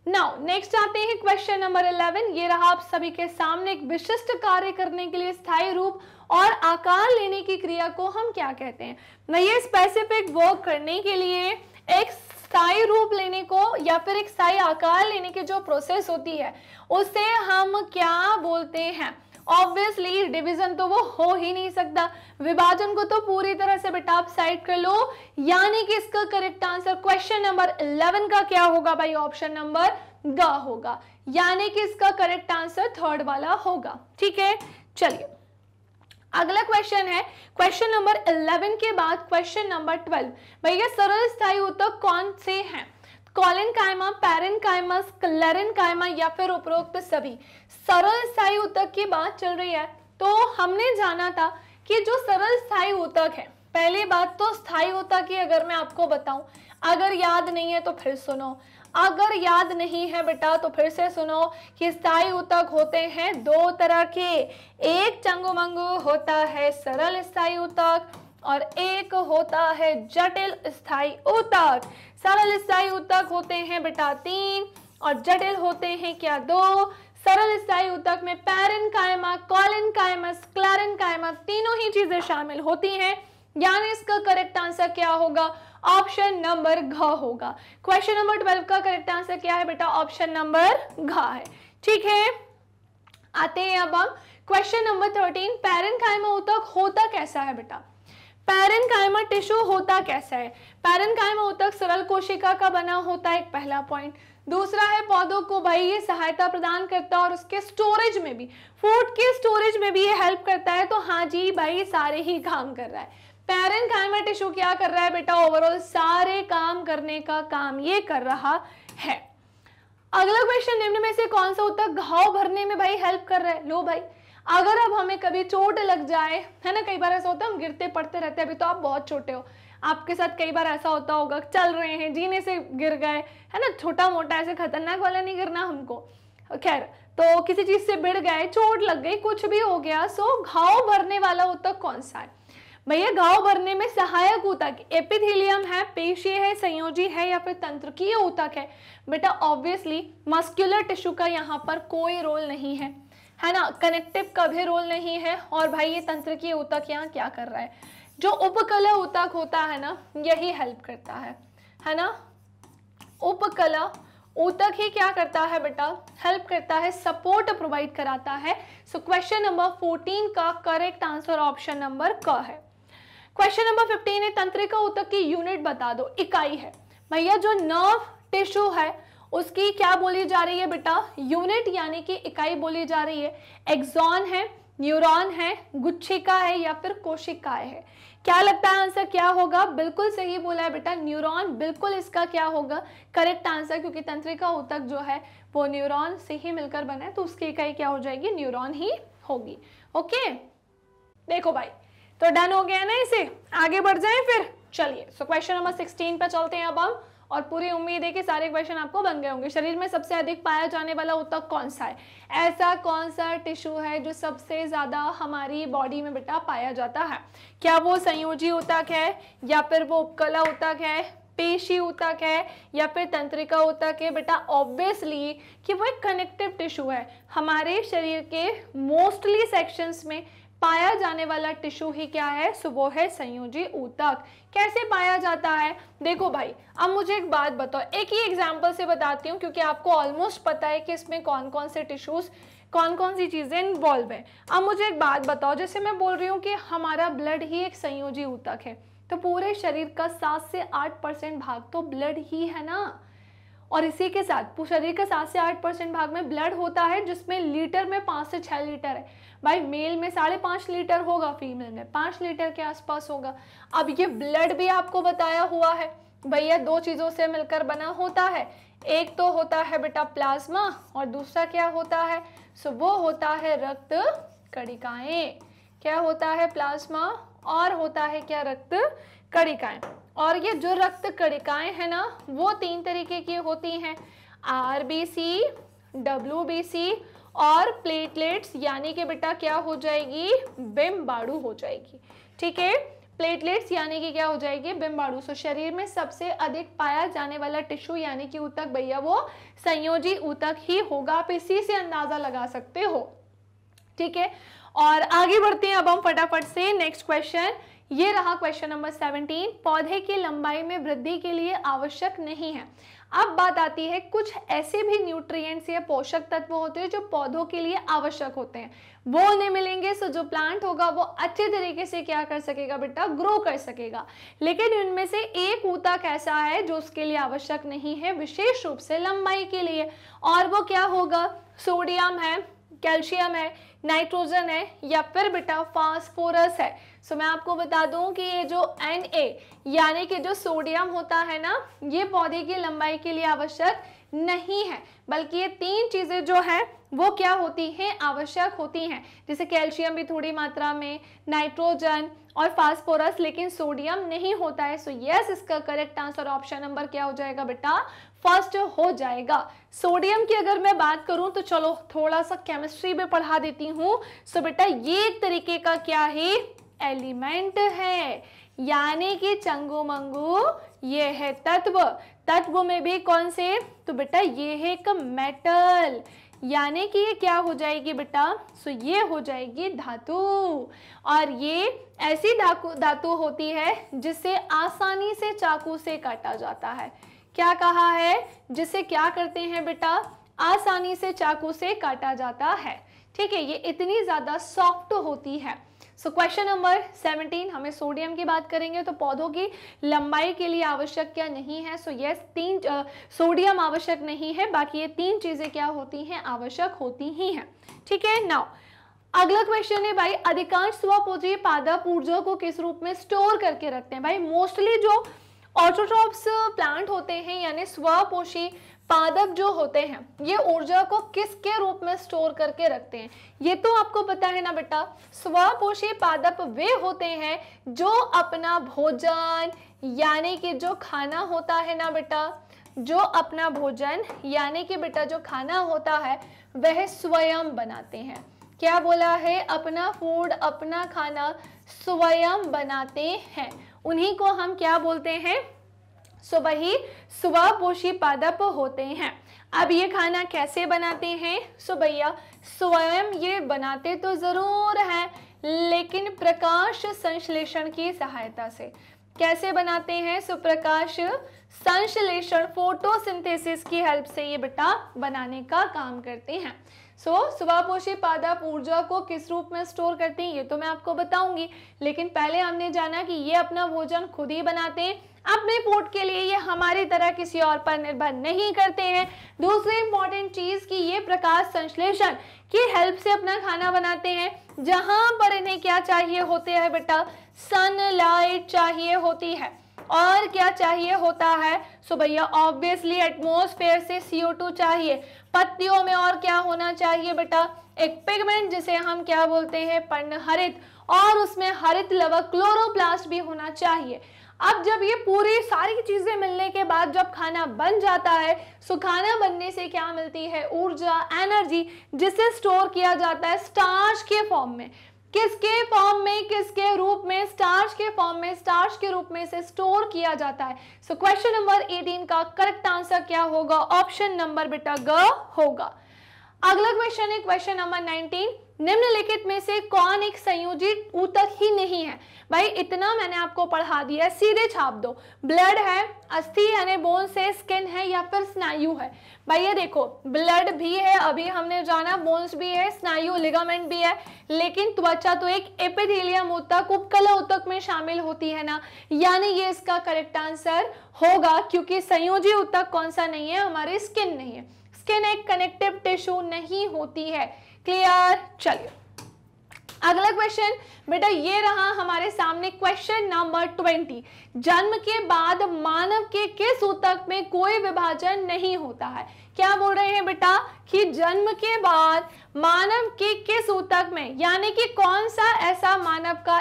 नाउ नेक्स्ट आते हैं क्वेश्चन नंबर 11। ये रहा आप सभी के सामने, एक विशिष्ट कार्य करने के लिए स्थायी रूप और आकार लेने की क्रिया को हम क्या कहते हैं। ये स्पेसिफिक वर्क करने के लिए एक स्थायी रूप लेने को या फिर एक स्थायी आकार लेने की जो प्रोसेस होती है उसे हम क्या बोलते हैं। ऑब्वियसली डिवीजन तो वो हो ही नहीं सकता, विभाजन को तो पूरी तरह से बेटा आप साइड कर लो, यानी कि इसका करेक्ट आंसर क्वेश्चन नंबर 11 का क्या होगा भाई, ऑप्शन नंबर ग होगा, यानी कि इसका करेक्ट आंसर थर्ड वाला होगा। ठीक है, चलिए अगला क्वेश्चन है क्वेश्चन नंबर 11 के बाद क्वेश्चन नंबर 12। भैया सरल स्थायी ऊतक कौन से हैं, कॉलेनकाइमा, पैरेन्काइमा, स्क्लेरेनकाइमा या फिर उपरोक्त सभी। सरल स्थायी ऊतक की बात चल रही है, तो हमने जाना था कि जो सरल स्थायी ऊतक है, पहली बात तो स्थायी ऊतक की अगर मैं आपको बताऊं, अगर याद नहीं है तो फिर सुनो, अगर याद नहीं है बेटा तो फिर से सुनो कि स्थायी ऊतक होते हैं दो तरह के, एक चंगुमंगु होता है सरल स्थायी ऊतक और एक होता है जटिल स्थायी ऊतक। सरल स्थायी ऊतक होते हैं बेटा 3 और जटिल होते हैं क्या 2। सरल स्थायी ऊतक में पैरेन्काइमा, कॉलेनकाइमा, स्क्लेरेनकाइमा तीनों ही चीजें शामिल होती हैं, यानी इसका करेक्ट आंसर क्या होगा, ऑप्शन नंबर घ होगा। क्वेश्चन नंबर 12 का करेक्ट आंसर क्या है बेटा, ऑप्शन नंबर घ है। ठीक है, आते हैं अब हम क्वेश्चन नंबर 13। पैरेन्काइमा ऊतक होता कैसा है बेटा, पैरेन्काइमा टिश्यू होता कैसा है। पैरेन्काइमा ऊतक सरल कोशिका का बना होता है, एक पहला पॉइंट। दूसरा है पौधों को भाई ये सहायता प्रदान करता है और उसके स्टोरेज में भी, फूड के स्टोरेज में भी ये हेल्प करता है। तो हाँ जी भाई, सारे ही काम कर रहा है। पैरेन्काइमा टिश्यू क्या कर रहा है बेटा, ओवरऑल सारे काम करने का काम ये कर रहा है। अगला क्वेश्चन, निम्न में से कौन सा ऊतक घाव भरने में भाई हेल्प कर रहा है। लो भाई, अगर अब हमें कभी चोट लग जाए, है ना, कई बार ऐसा होता है हम गिरते पड़ते रहते हैं, अभी तो आप बहुत छोटे हो, आपके साथ कई बार ऐसा होता होगा, चल रहे हैं जीने से गिर गए, है ना, छोटा मोटा ऐसे खतरनाक वाला नहीं गिरना हमको, खैर तो किसी चीज से भिड़ गए, चोट लग गई, कुछ भी हो गया, सो घाव भरने वाला ऊतक कौन सा है भैया। घाव भरने में सहायक ऊतक एपिथेलियम है, पेशीय है, संयोजी है या फिर तंत्रिकीय ऊतक है। बेटा ऑब्वियसली मस्कुलर टिश्यू का यहाँ पर कोई रोल नहीं है ना, कनेक्टिव का भी रोल नहीं है। और भाई ये तंत्रिकीय ऊतक यहाँ क्या कर रहा है, जो उपकला ऊतक होता है ना, यही हेल्प करता है ना, उपकला ऊतक ही क्या करता है बेटा, हेल्प करता है, सपोर्ट प्रोवाइड कराता है। सो क्वेश्चन नंबर 14 का करेक्ट आंसर ऑप्शन नंबर क है। क्वेश्चन नंबर 15 है, तंत्रिका ऊतक की यूनिट बता दो, इकाई है। भैया जो नर्व टिश्यू है उसकी क्या बोली जा रही है बेटा, यूनिट यानी कि इकाई बोली जा रही है। एक्सॉन है, न्यूरॉन है, गुच्छिका है या फिर कोशिकाएं है। क्या लगता है आंसर क्या होगा, बिल्कुल सही बोला है बेटा, न्यूरॉन बिल्कुल इसका क्या होगा करेक्ट आंसर, क्योंकि तंत्रिका ऊतक जो है वो न्यूरॉन से ही मिलकर बना है, तो उसकी इकाई क्या हो जाएगी, न्यूरॉन ही होगी। ओके, देखो भाई तो डन हो गया ना, इसे आगे बढ़ जाएं फिर। चलिए सो क्वेश्चन नंबर 16 पे चलते हैं अब हम, और पूरी उम्मीद है कि सारे क्वेश्चन आपको बन गए होंगे। शरीर में सबसे अधिक पाया जाने वाला ऊतक कौन सा है, ऐसा कौन सा टिश्यू है जो सबसे ज्यादा हमारी बॉडी में बेटा पाया जाता है। क्या वो संयोजी ऊतक है या फिर वो उपकला ऊतक है, पेशी ऊतक है या फिर तंत्रिका ऊतक है। बेटा ऑब्वियसली कि वो एक कनेक्टिव टिश्यू है। हमारे शरीर के मोस्टली सेक्शंस में पाया जाने वाला टिश्यू ही क्या है, सो वो है संयोजी ऊतक। कैसे पाया जाता है, देखो भाई अब मुझे एक बात बताओ, एक ही एग्जांपल से बताती हूँ क्योंकि आपको ऑलमोस्ट पता है कि इसमें कौन कौन से टिश्यूज, कौन कौन सी चीजें इन्वॉल्व है। अब मुझे एक बात बताओ, जैसे मैं बोल रही हूँ कि हमारा ब्लड ही एक संयोजी ऊतक है, तो पूरे शरीर का 7 से 8% भाग तो ब्लड ही है ना, और इसी के साथ शरीर का 7 से 8% भाग में ब्लड होता है, जिसमें लीटर में 5 से 6 लीटर है। भाई मेल में 5.5 लीटर होगा, फीमेल में 5 लीटर के आसपास होगा। अब ये ब्लड भी आपको बताया हुआ है भैया 2 चीजों से मिलकर बना होता है, एक तो होता है बेटा प्लाज्मा और दूसरा क्या होता है, सो वो होता है रक्त कणिकाएं। क्या होता है, प्लाज्मा और होता है क्या, रक्त कणिकाएं। और ये जो रक्त कणिकाएं है ना वो 3 तरीके की होती हैं, आरबीसी, डब्ल्यूबीसी और प्लेटलेट्स, यानी कि बेटा क्या हो जाएगी, बिम्बाणु हो जाएगी। ठीक है, प्लेटलेट्स यानी कि क्या हो जाएगी, बिम्बाणु। सो शरीर में सबसे अधिक पाया जाने वाला टिश्यू यानी कि ऊतक भैया वो संयोजी ऊतक ही होगा, आप इसी से अंदाजा लगा सकते हो। ठीक है, और आगे बढ़ते हैं अब हम फटाफट से नेक्स्ट क्वेश्चन। ये रहा क्वेश्चन नंबर 17, पौधे की लंबाई में वृद्धि के लिए आवश्यक नहीं है। अब बात आती है कुछ ऐसे भी न्यूट्रिएंट्स या पोषक तत्व होते हैं जो पौधों के लिए आवश्यक होते हैं, वो उन्हें मिलेंगे सो जो प्लांट होगा वो अच्छे तरीके से क्या कर सकेगा बेटा, ग्रो कर सकेगा। लेकिन इनमें से एक ऊतक ऐसा है जो उसके लिए आवश्यक नहीं है, विशेष रूप से लंबाई के लिए, और वो क्या होगा, सोडियम है, कैल्शियम है, नाइट्रोजन है या फिर बेटा फास्फोरस है। सो मैं आपको बता दूं कि ये जो Na यानी कि जो सोडियम होता है ना, ये पौधे की लंबाई के लिए आवश्यक नहीं है, बल्कि ये 3 चीजें जो है वो क्या होती हैं, आवश्यक होती हैं, जैसे कैल्शियम भी थोड़ी मात्रा में, नाइट्रोजन और फास्फोरस, लेकिन सोडियम नहीं होता है। सो यस, इसका करेक्ट आंसर ऑप्शन नंबर क्या हो जाएगा बेटा, फर्स्ट हो जाएगा। सोडियम की अगर मैं बात करूं तो चलो थोड़ा सा केमिस्ट्री में पढ़ा देती हूं। सो बेटा ये एक तरीके का क्या है, एलिमेंट है, यानी कि चंगू मंगू ये है तत्व। तत्व में भी कौन से, तो बेटा ये है एक मेटल, यानी कि ये क्या हो जाएगी बेटा, सो ये हो जाएगी धातु। और ये ऐसी धातु होती है जिसे आसानी से चाकू से काटा जाता है। क्या कहा है, जिसे क्या करते हैं बेटा, आसानी से चाकू से काटा जाता है। ठीक है, ये इतनी ज्यादा सॉफ्ट होती है। सो क्वेश्चन नंबर 17 हमें सोडियम की बात करेंगे तो पौधों की लंबाई के लिए आवश्यक क्या नहीं है, सो यस सोडियम आवश्यक नहीं है, बाकी ये 3 चीजें क्या होती हैं, आवश्यक होती ही हैं। ठीक है, नाउ अगला क्वेश्चन है भाई, अधिकांश स्वपोषी पादप ऊर्जा को किस रूप में स्टोर करके रखते हैं। भाई मोस्टली जो ऑटोट्रॉप्स प्लांट होते हैं यानी स्वपोषी पादप जो होते हैं ये ऊर्जा को किसके रूप में स्टोर करके रखते हैं, ये तो आपको पता है ना बेटा। स्वपोषी पादप वे होते हैं जो अपना भोजन यानी कि जो खाना होता है ना बेटा, जो अपना भोजन यानी कि बेटा जो खाना होता है वह स्वयं बनाते हैं। क्या बोला है, अपना फूड, अपना खाना स्वयं बनाते हैं, उन्हीं को हम क्या बोलते हैं, सो वही स्वपोषी पादप होते हैं। अब ये खाना कैसे बनाते हैं, सो भैया स्वयं ये बनाते तो जरूर हैं, लेकिन प्रकाश संश्लेषण की सहायता से। कैसे बनाते हैं, सो प्रकाश संश्लेषण, फोटोसिंथेसिस की हेल्प से ये बेटा बनाने का काम करते हैं। सो स्वपोषी पादप ऊर्जा को किस रूप में स्टोर करते हैं ये तो मैं आपको बताऊंगी, लेकिन पहले हमने जाना कि ये अपना भोजन खुद ही बनाते हैं, अपने पोट के लिए, ये हमारी तरह किसी और पर निर्भर नहीं करते हैं। दूसरी इंपॉर्टेंट चीज कि ये प्रकाश संश्लेषण की हेल्प से अपना खाना बनाते हैं, जहां पर इन्हें क्या चाहिए होते हैं बेटा, सनलाइट चाहिए होती है। और क्या चाहिए होता है, सो भैया ऑब्वियसली एटमॉस्फेयर से CO2 चाहिए। पत्तियों में और क्या होना चाहिए बेटा, एक पिगमेंट जिसे हम क्या बोलते हैं, पर्णहरित, और उसमें हरित लवक क्लोरोप्लास्ट भी होना चाहिए। अब जब ये पूरी सारी चीजें मिलने के बाद जब खाना बन जाता है, सो खाना बनने से क्या मिलती है, ऊर्जा, एनर्जी, जिसे स्टोर किया जाता है स्टार्च के फॉर्म में। किसके फॉर्म में, किसके रूप में, स्टार्च के फॉर्म में, स्टार्च के रूप में इसे स्टोर किया जाता है। सो क्वेश्चन नंबर 18 का करेक्ट आंसर क्या होगा, ऑप्शन नंबर बेटा ग होगा। अगला क्वेश्चन है क्वेश्चन नंबर 19, निम्नलिखित में से कौन एक संयोजी ऊतक ही नहीं है? भाई इतना मैंने आपको पढ़ा दिया, सीधे छाप दो। ब्लड है, अस्थि यानी बोन से, स्किन है या फिर स्नायु है? भाई ये देखो, ब्लड भी है, अभी हमने जाना, बोन्स भी है, स्नायु लिगामेंट भी है, लेकिन त्वचा तो एक एपिथेलियम ऊतक, उपकला ऊतक में शामिल होती है ना, यानी ये इसका करेक्ट आंसर होगा, क्योंकि संयोजी ऊतक कौन सा नहीं है? हमारी स्किन नहीं है। स्किन एक कनेक्टिव टिश्यू नहीं होती है। क्लियर? चलिए अगला क्वेश्चन बेटा ये रहा हमारे सामने, क्वेश्चन नंबर 20। जन्म के बाद मानव के किस ऊतक में कोई विभाजन नहीं होता है? क्या बोल रहे हैं बेटा कि जन्म के बाद मानव के किस ऊतक में, यानी कि कौन सा ऐसा मानव का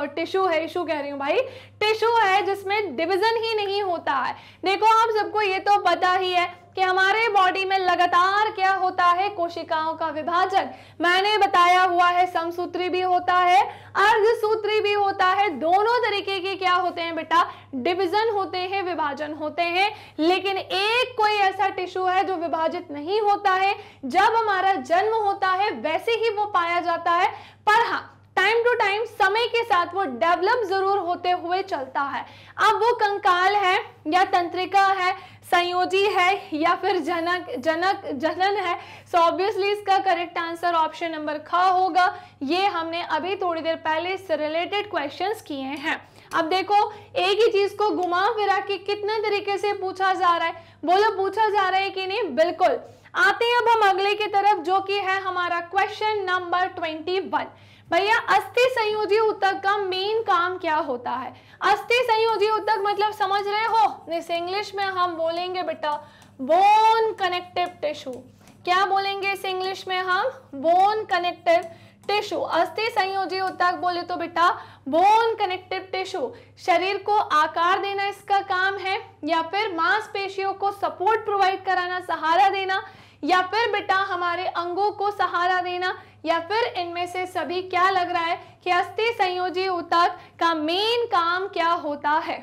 टिश्यू है, इशू कह रही हूँ भाई, टिश्यू है जिसमें डिवीजन ही नहीं होता है। देखो आप सबको ये तो पता ही है कि हमारे बॉडी में लगातार क्या होता है? कोशिकाओं का विभाजन। मैंने बताया हुआ है, समसूत्री भी होता है, अर्धसूत्री भी होता है, दोनों तरीके के क्या होते हैं बेटा? डिवीजन होते हैं, विभाजन होते हैं। लेकिन एक कोई ऐसा टिश्यू है जो विभाजित नहीं होता है, जब हमारा जन्म होता है वैसे ही वो पाया जाता है, पर हाँ टाइम टू टाइम, समय के साथ वो डेवलप जरूर होते हुए चलता है। अब वो कंकाल है या तंत्रिका है, संयोजी है या फिर जनन है? सो ऑब्वियसली इसका करेक्ट आंसर ऑप्शन नंबर ख होगा। ये हमने अभी थोड़ी देर पहले इससे रिलेटेड क्वेश्चंस किए हैं। अब देखो, एक ही चीज को घुमा फिरा के कितने तरीके से पूछा जा रहा है, बोलो पूछा जा रहा है कि नहीं? बिल्कुल। आते हैं अब हम अगले की तरफ, जो कि है हमारा क्वेश्चन नंबर 21। भैया अस्थि संयोजी ऊतक का मेन काम क्या होता है? अस्थि संयोजी ऊतक मतलब समझ रहे हो? इस इंग्लिश में हम बोलेंगे बेटा बोन कनेक्टिव टिश्यू। क्या बोलेंगे इस इंग्लिश में हम? Bone connective tissue. अस्थि संयोजी ऊतक बोले तो बेटा बोन कनेक्टिव टिश्यू। शरीर को आकार देना इसका काम है, या फिर मांसपेशियों को सपोर्ट प्रोवाइड कराना, सहारा देना, या फिर बेटा हमारे अंगों को सहारा देना, या फिर इनमें से सभी? क्या लग रहा है कि अस्थि संयोजी ऊतक का मेन काम क्या होता है?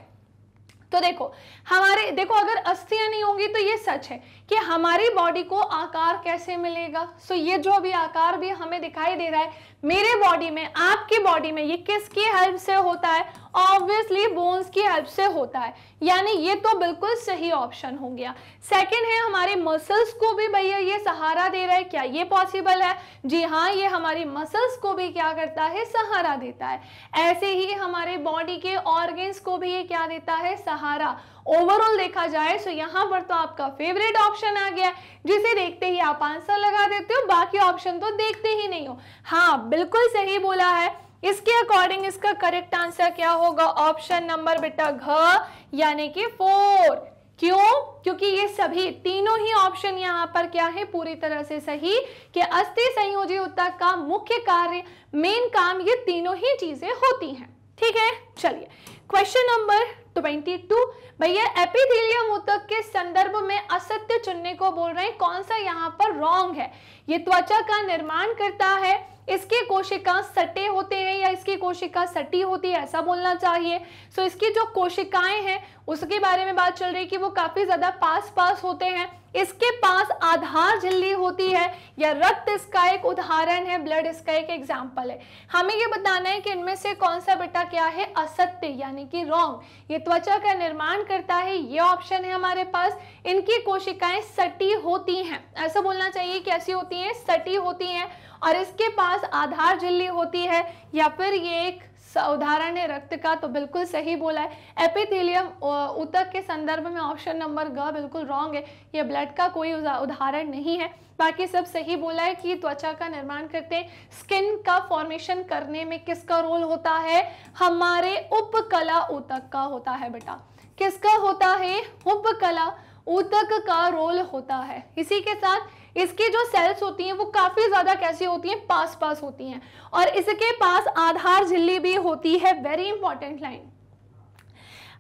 तो देखो अगर अस्थियां नहीं होंगी तो ये सच है कि हमारी बॉडी को आकार कैसे मिलेगा? सो ये जो अभी आकार भी हमें दिखाई दे रहा है मेरे बॉडी में, आपकी बॉडी में, ये किसकी हेल्प से होता है? ऑब्वियसली बोन्स की हेल्प से होता है, यानी ये तो बिल्कुल सही ऑप्शन हो गया। सेकंड है हमारे मसल्स को भी भैया ये सहारा दे रहा है, क्या ये पॉसिबल है? जी हाँ, ये हमारी मसल्स को भी क्या करता है? सहारा देता है। ऐसे ही हमारे बॉडी के ऑर्गन्स को भी ये क्या देता है? सहारा। ओवरऑल देखा जाए तो यहाँ पर तो आपका फेवरेट ऑप्शन आ गया, जिसे देखते ही आप आंसर लगा देते हो, बाकी ऑप्शन तो देखते ही नहीं हो। हाँ बिल्कुल सही बोला है। इसके अकॉर्डिंग इसका करेक्ट आंसर क्या होगा? ऑप्शन नंबर बेटा घ, यानी कि 4। क्यों? क्योंकि ये सभी तीनों ही ऑप्शन यहाँ पर क्या है? पूरी तरह से सही, कि अस्थि संयोजी ऊतक का मुख्य कार्य, मेन काम, ये तीनों ही चीजें होती हैं। ठीक है, चलिए क्वेश्चन नंबर 22। भैया एपिथेलियम ऊतक के संदर्भ में असत्य चुनने को बोल रहे हैं, कौन सा यहाँ पर रॉन्ग है? ये त्वचा का निर्माण करता है, इसके कोशिका सटे होते हैं, या इसकी कोशिका सटी होती है, ऐसा बोलना चाहिए। सो इसकी जो कोशिकाएं हैं उसके बारे में बात चल रही है कि वो काफी ज्यादा पास होते हैं, इसके पास आधार झिल्ली होती है, या रक्त इसका एक उदाहरण है, ब्लड इसका एक एग्जाम्पल है। हमें ये बताना है कि इनमें से कौन सा बेटा क्या है? असत्य, यानी कि रॉन्ग। ये त्वचा का निर्माण करता है, ये ऑप्शन है हमारे पास। इनकी कोशिकाएं सटी होती हैं, ऐसा बोलना चाहिए, कैसी होती हैं? सटी होती हैं। और इसके पास आधार झिल्ली होती है, या फिर ये एक उदाहरण है रक्त का, तो बिल्कुल सही बोला है। एपिथेलियम ऊतक के संदर्भ में ऑप्शन नंबर ग बिल्कुल रॉन्ग है, ये ब्लड का कोई उदाहरण नहीं है। बाकी सब सही बोला है कि त्वचा का निर्माण करते हैं। स्किन का फॉर्मेशन करने में किसका रोल होता है? हमारे उपकला ऊतक का होता है बेटा। किसका होता है? उपकला ऊतक का रोल होता है। इसी के साथ इसकी जो सेल्स होती हैं वो काफी ज्यादा कैसी होती हैं? पास होती हैं, और इसके पास आधार झिल्ली भी होती है। Very important line.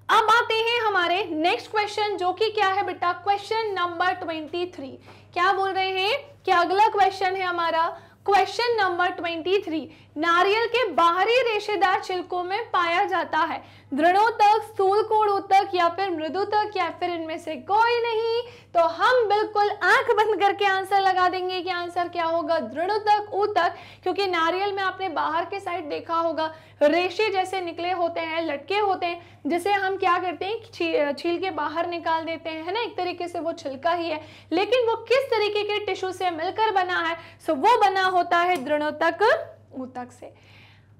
अब आते हैं हमारे नेक्स्ट क्वेश्चन, जो कि क्या है बेटा? Question number 23। क्या बोल रहे हैं कि अगला क्वेश्चन है हमारा क्वेश्चन नंबर 23। नारियल के बाहरी रेशेदार छिलकों में पाया जाता है दृढ़ोतक, स्थूलकोण ऊतक, या फिर मृदुतक, या फिर इनमें से कोई नहीं? तो हम बिल्कुल आंख बंद करके आंसर लगा देंगे कि आंसर क्या होगा, दृढ़ोदक ऊतक, क्योंकि नारियल में आपने बाहर के साइड देखा होगा रेशे जैसे निकले होते हैं, लटके होते हैं, जिसे हम क्या करते हैं, छील के बाहर निकाल देते हैं, है ना, एक तरीके से वो छिलका ही है, लेकिन वो किस तरीके के टिश्यू से मिलकर बना है, सो वो बना होता है दृढ़ोदक ऊतक से।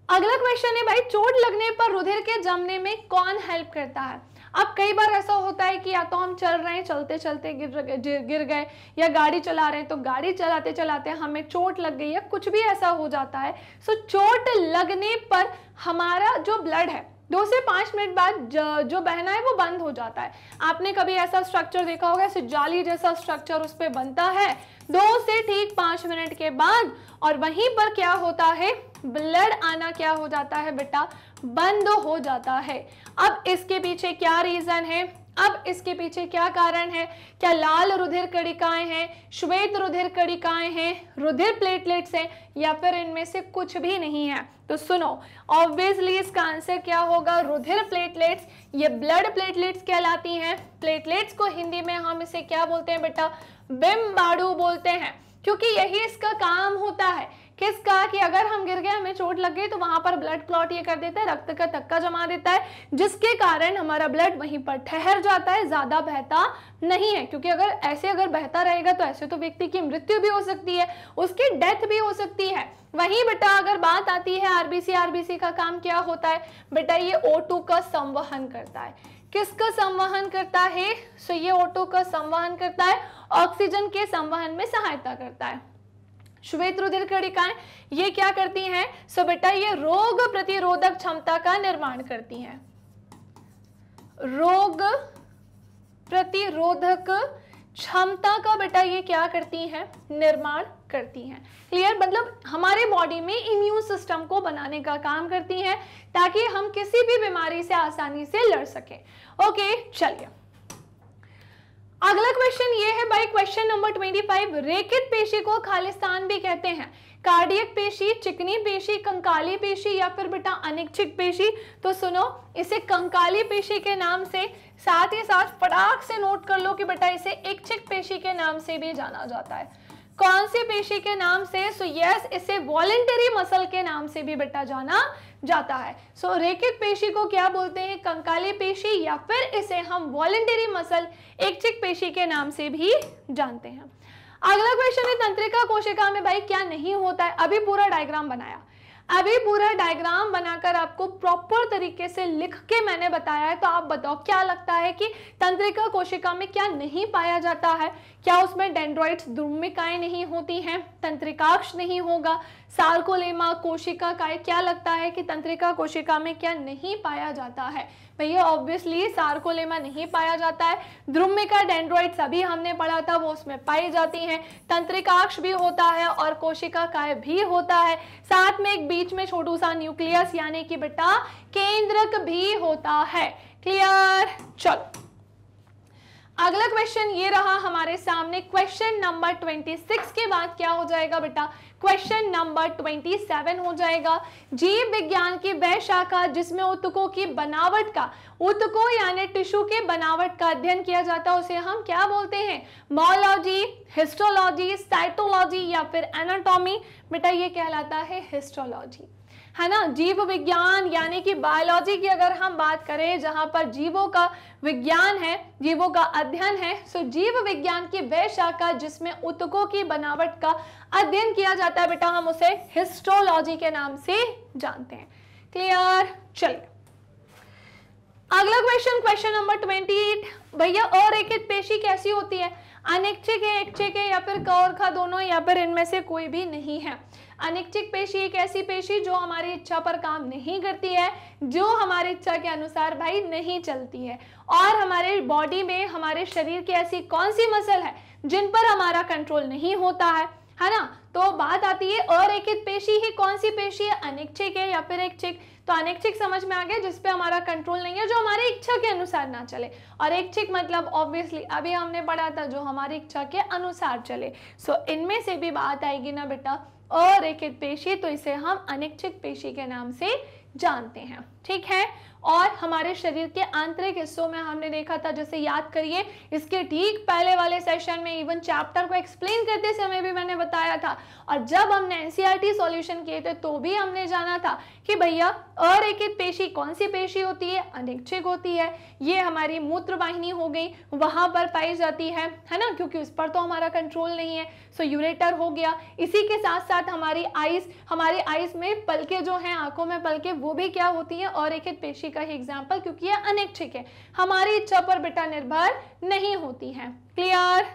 अगला क्वेश्चन है भाई, चोट लगने पर रुधिर के जमने में कौन हेल्प करता है। अब कई बार ऐसा होता है कि या तो हम चल रहे हैं, चलते चलते गिर गए, या गाड़ी चला रहे हैं तो गाड़ी चलाते चलाते हमें चोट लग गई, या कुछ भी ऐसा हो जाता है। सो चोट लगने पर हमारा जो ब्लड है 2 से 5 मिनट बाद जो बहना है वो बंद हो जाता है। आपने कभी ऐसा स्ट्रक्चर देखा होगा, ऐसे जाली जैसा स्ट्रक्चर उस पर बनता है 2 से ठीक 5 मिनट के बाद, और वहीं पर क्या होता है, ब्लड आना क्या हो जाता है बेटा, बंद हो जाता है। अब इसके पीछे क्या रीजन है, अब इसके पीछे क्या कारण है, क्या लाल रुधिर कणिकाएं हैं, श्वेत रुधिर कणिकाएं हैं, रुधिर प्लेटलेट्स हैं, या फिर इनमें से कुछ भी नहीं है। तो सुनो, ऑब्वियसली इसका आंसर क्या होगा, रुधिर प्लेटलेट्स। ये ब्लड प्लेटलेट्स कहलाती हैं। प्लेटलेट्स को हिंदी में हम इसे क्या बोलते हैं बेटा, बिम्बाणु बोलते हैं, क्योंकि यही इसका काम होता है। किसका, कि अगर हम गिर गए, हमें चोट लग गई, तो वहां पर ब्लड क्लॉट ये कर देता है, रक्त का थक्का जमा देता है, जिसके कारण हमारा ब्लड वहीं पर ठहर जाता है, ज्यादा बहता नहीं है। क्योंकि अगर बहता रहेगा तो ऐसे तो व्यक्ति की मृत्यु भी हो सकती है, उसकी डेथ भी हो सकती है। वहीं बेटा अगर बात आती है आरबीसी का काम क्या होता है बेटा, ये O2 का संवहन करता है। किसका संवहन करता है, सो ये O2 का संवहन करता है, ऑक्सीजन के संवहन में सहायता करता है। श्वेत रुधिर कणिकाएं ये क्या करती हैं, सो बेटा ये रोग प्रतिरोधक क्षमता का निर्माण करती हैं, रोग प्रतिरोधक क्षमता का बेटा ये क्या करती हैं, निर्माण करती हैं। क्लियर, मतलब हमारे बॉडी में इम्यून सिस्टम को बनाने का काम करती हैं, ताकि हम किसी भी बीमारी से आसानी से लड़ सकें। ओके, चलिए अगला क्वेश्चन ये है भाई, क्वेश्चन नंबर 25, रेखित पेशी को खालिस्तान भी कहते हैं, कार्डियक पेशी, चिकनी पेशी, कंकाली पेशी, या फिर बेटा अनिच्छिक पेशी। तो सुनो, इसे कंकाली पेशी के नाम से, साथ ही साथ फटाक से नोट कर लो कि बेटा इसे इच्छिक पेशी के नाम से भी जाना जाता है। कौन सी पेशी के नाम से, सो यस, इसे वॉलेंटरी मसल के नाम से भी बेटा जाना जाता है। सो रेखित पेशी को क्या बोलते हैं, कंकाली पेशी, या फिर इसे हम वॉलेंटरी मसल इच्छिक पेशी के नाम से भी जानते हैं। अगला क्वेश्चन है, तंत्रिका कोशिका में भाई क्या नहीं होता है। अभी पूरा डायग्राम बनाया, अभी पूरा डायग्राम बनाकर आपको प्रॉपर तरीके से लिख के मैंने बताया है, तो आप बताओ क्या लगता है कि तंत्रिका कोशिका में क्या नहीं पाया जाता है। क्या उसमें डेंड्राइट्स, द्रुमिकाएं नहीं होती हैं, तंत्रिकाक्ष नहीं होगा, सार्कोलेमा, कोशिका काय, क्या लगता है कि तंत्रिका कोशिका में क्या नहीं पाया जाता है। भैया ऑब्वियसली सार्कोलेमा नहीं पाया जाता है, द्रुमिका, डेंड्राइट्स अभी हमने पढ़ा था वो उसमें पाई जाती हैं, तंत्रिकाक्ष भी होता है और कोशिका काय भी होता है, साथ में एक बीच में छोटू सा न्यूक्लियस यानी कि बेटा केंद्रक भी होता है। क्लियर, चलो अगला क्वेश्चन ये रहा हमारे सामने, क्वेश्चन नंबर 26 के बाद क्या हो जाएगा बेटा, क्वेश्चन नंबर 27 हो जाएगा। जीव विज्ञान की वह शाखा जिसमें ऊतकों की बनावट का, ऊतकों यानी टिश्यू के बनावट का अध्ययन किया जाता है, उसे हम क्या बोलते हैं, मॉर्फोलॉजी, हिस्टोलॉजी, साइटोलॉजी, या फिर एनाटॉमी। बेटा ये कहलाता है हिस्टोलॉजी, है ना। जीव विज्ञान यानी कि बायोलॉजी की अगर हम बात करें, जहां पर जीवों का विज्ञान है, जीवों का अध्ययन है, सो जीव विज्ञान की वह शाखा जिसमें ऊतकों की बनावट का अध्ययन किया जाता है बेटा, हम उसे हिस्टोलॉजी के नाम से जानते हैं। क्लियर, चलिए अगला क्वेश्चन, क्वेश्चन नंबर 28, भैया अरेखित पेशी कैसी होती है, अनिच्छिक है, इच्छिक है, या फिर क और ख दोनों, या फिर इनमें से कोई भी नहीं है। अनिच्छिक पेशी एक ऐसी पेशी जो हमारी इच्छा पर काम नहीं करती है, जो हमारी इच्छा के अनुसार भाई नहीं चलती है, और हमारे बॉडी में, हमारे शरीर की ऐसी कौन सी मसल है जिन पर हमारा कंट्रोल नहीं होता है ना। तो बात आती है अरेखित पेशी ही कौन सी पेशी है, अनिच्छिक है या फिर इच्छिक। तो अनिच्छिक समझ में आ गया, जिसपे हमारा कंट्रोल नहीं है, जो हमारी इच्छा के अनुसार ना चले, और इच्छिक मतलब ऑब्वियसली अभी हमने पढ़ा था जो हमारी इच्छा के अनुसार चले। सो इनमें से भी बात आएगी ना बेटा अरेखित पेशी, तो इसे हम अनिच्छिक पेशी के नाम से जानते हैं, ठीक है। और हमारे शरीर के आंतरिक हिस्सों में हमने देखा था, जैसे याद करिए इसके ठीक पहले वाले सेशन में इवन चैप्टर को एक्सप्लेन करते समय भी मैंने बताया था, और जब हमने एनसीईआरटी सॉल्यूशन किए थे तो भी हमने जाना था कि भैया अरेखित पेशी कौन सी पेशी होती है, अनैच्छिक होती है। ये हमारी मूत्र वाहिनी हो गई, वहां पर पाई जाती है ना, क्योंकि उस पर तो हमारा कंट्रोल नहीं है। सो यूरेटर हो गया। इसी के साथ साथ हमारी आईज में पलके जो हैं, आंखों में पलके, वो भी क्या होती है, अरेखित पेशी का ही एग्जाम्पल, क्योंकि ये अनैच्छिक है, हमारी इच्छा पर बेटा निर्भर नहीं होती है। क्लियर।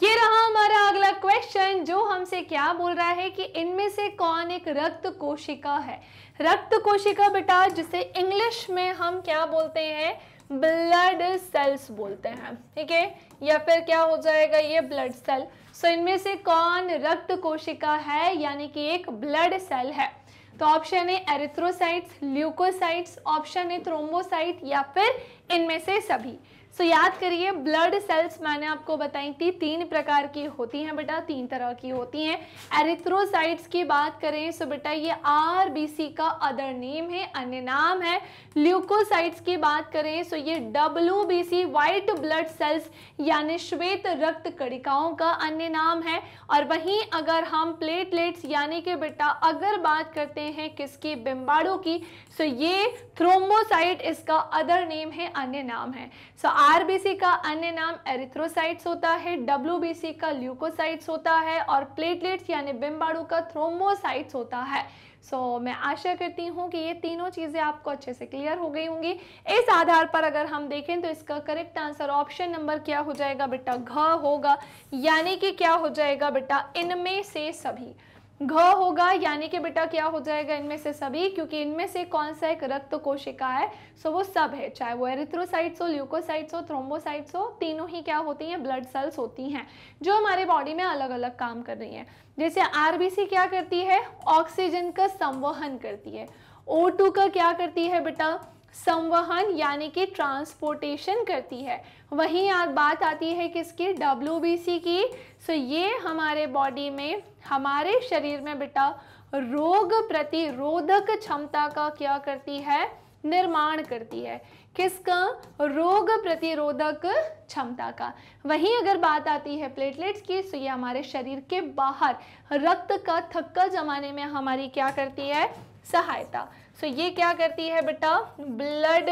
ये रहा हमारा अगला क्वेश्चन, जो हमसे क्या बोल रहा है कि इनमें से कौन एक रक्त कोशिका है। रक्त कोशिका बेटा जिसे इंग्लिश में हम क्या बोलते हैं, ब्लड सेल्स बोलते हैं, ठीक है, या फिर क्या हो जाएगा ये ब्लड सेल। सो इनमें से कौन रक्त कोशिका है, यानी कि एक ब्लड सेल है। तो ऑप्शन है एरिथ्रोसाइट्स, ल्यूकोसाइट्स, ऑप्शन है थ्रोम्बोसाइट, या फिर इनमें से सभी। सो याद करिए ब्लड सेल्स मैंने आपको बताई थी 3 प्रकार की होती हैं बेटा, 3 तरह की होती हैं। एरिथ्रोसाइट्स की बात करें सो बेटा ये आरबीसी का अदर नेम है, अन्य नाम है। ल्यूकोसाइट्स की बात करें सो ये डब्ल्यूबीसी व्हाइट ब्लड सेल्स यानी श्वेत रक्त कणिकाओं का अन्य नाम है। और वहीं अगर हम प्लेटलेट्स यानी कि बेटा अगर बात करते हैं किसकी, बिम्बाणु की, सो ये थ्रोम्बोसाइट इसका अदर नेम है, अन्य नाम है। सो आरबीसी का अन्य नाम एरिथ्रोसाइट्स होता है, डब्ल्यूबीसी का ल्यूकोसाइट्स होता है, और प्लेटलेट्स यानी बिम्बाणु का थ्रोम्बोसाइट्स होता है। सो मैं आशा करती हूँ कि ये तीनों चीजें आपको अच्छे से क्लियर हो गई होंगी। इस आधार पर अगर हम देखें तो इसका करेक्ट आंसर ऑप्शन नंबर क्या हो जाएगा बेटा, घ होगा, यानी कि क्या हो जाएगा बेटा, इनमें से सभी। घ होगा यानी कि बेटा क्या हो जाएगा, इनमें से सभी, क्योंकि इनमें से कौन सा एक रक्त कोशिका है, सो वो सब है, चाहे वो एरिथ्रोसाइट्स हो, ल्यूकोसाइट्स हो, थ्रोम्बोसाइट्स हो, तीनों ही क्या होती हैं, ब्लड सेल्स होती हैं, जो हमारे बॉडी में अलग अलग काम कर रही हैं। जैसे आरबीसी क्या करती है, ऑक्सीजन का संवहन करती है। O2 का क्या करती है बेटा, संवहन यानी कि ट्रांसपोर्टेशन करती है। वहीं आज बात आती है किसकी, डब्ल्यूबीसी की। सो ये हमारे बॉडी में, हमारे शरीर में बेटा रोग प्रतिरोधक क्षमता का क्या करती है, निर्माण करती है। किसका, रोग प्रतिरोधक क्षमता का। वहीं अगर बात आती है प्लेटलेट्स की, तो ये हमारे शरीर के बाहर रक्त का थक्का जमाने में हमारी क्या करती है, सहायता। सो ये क्या करती है बेटा, ब्लड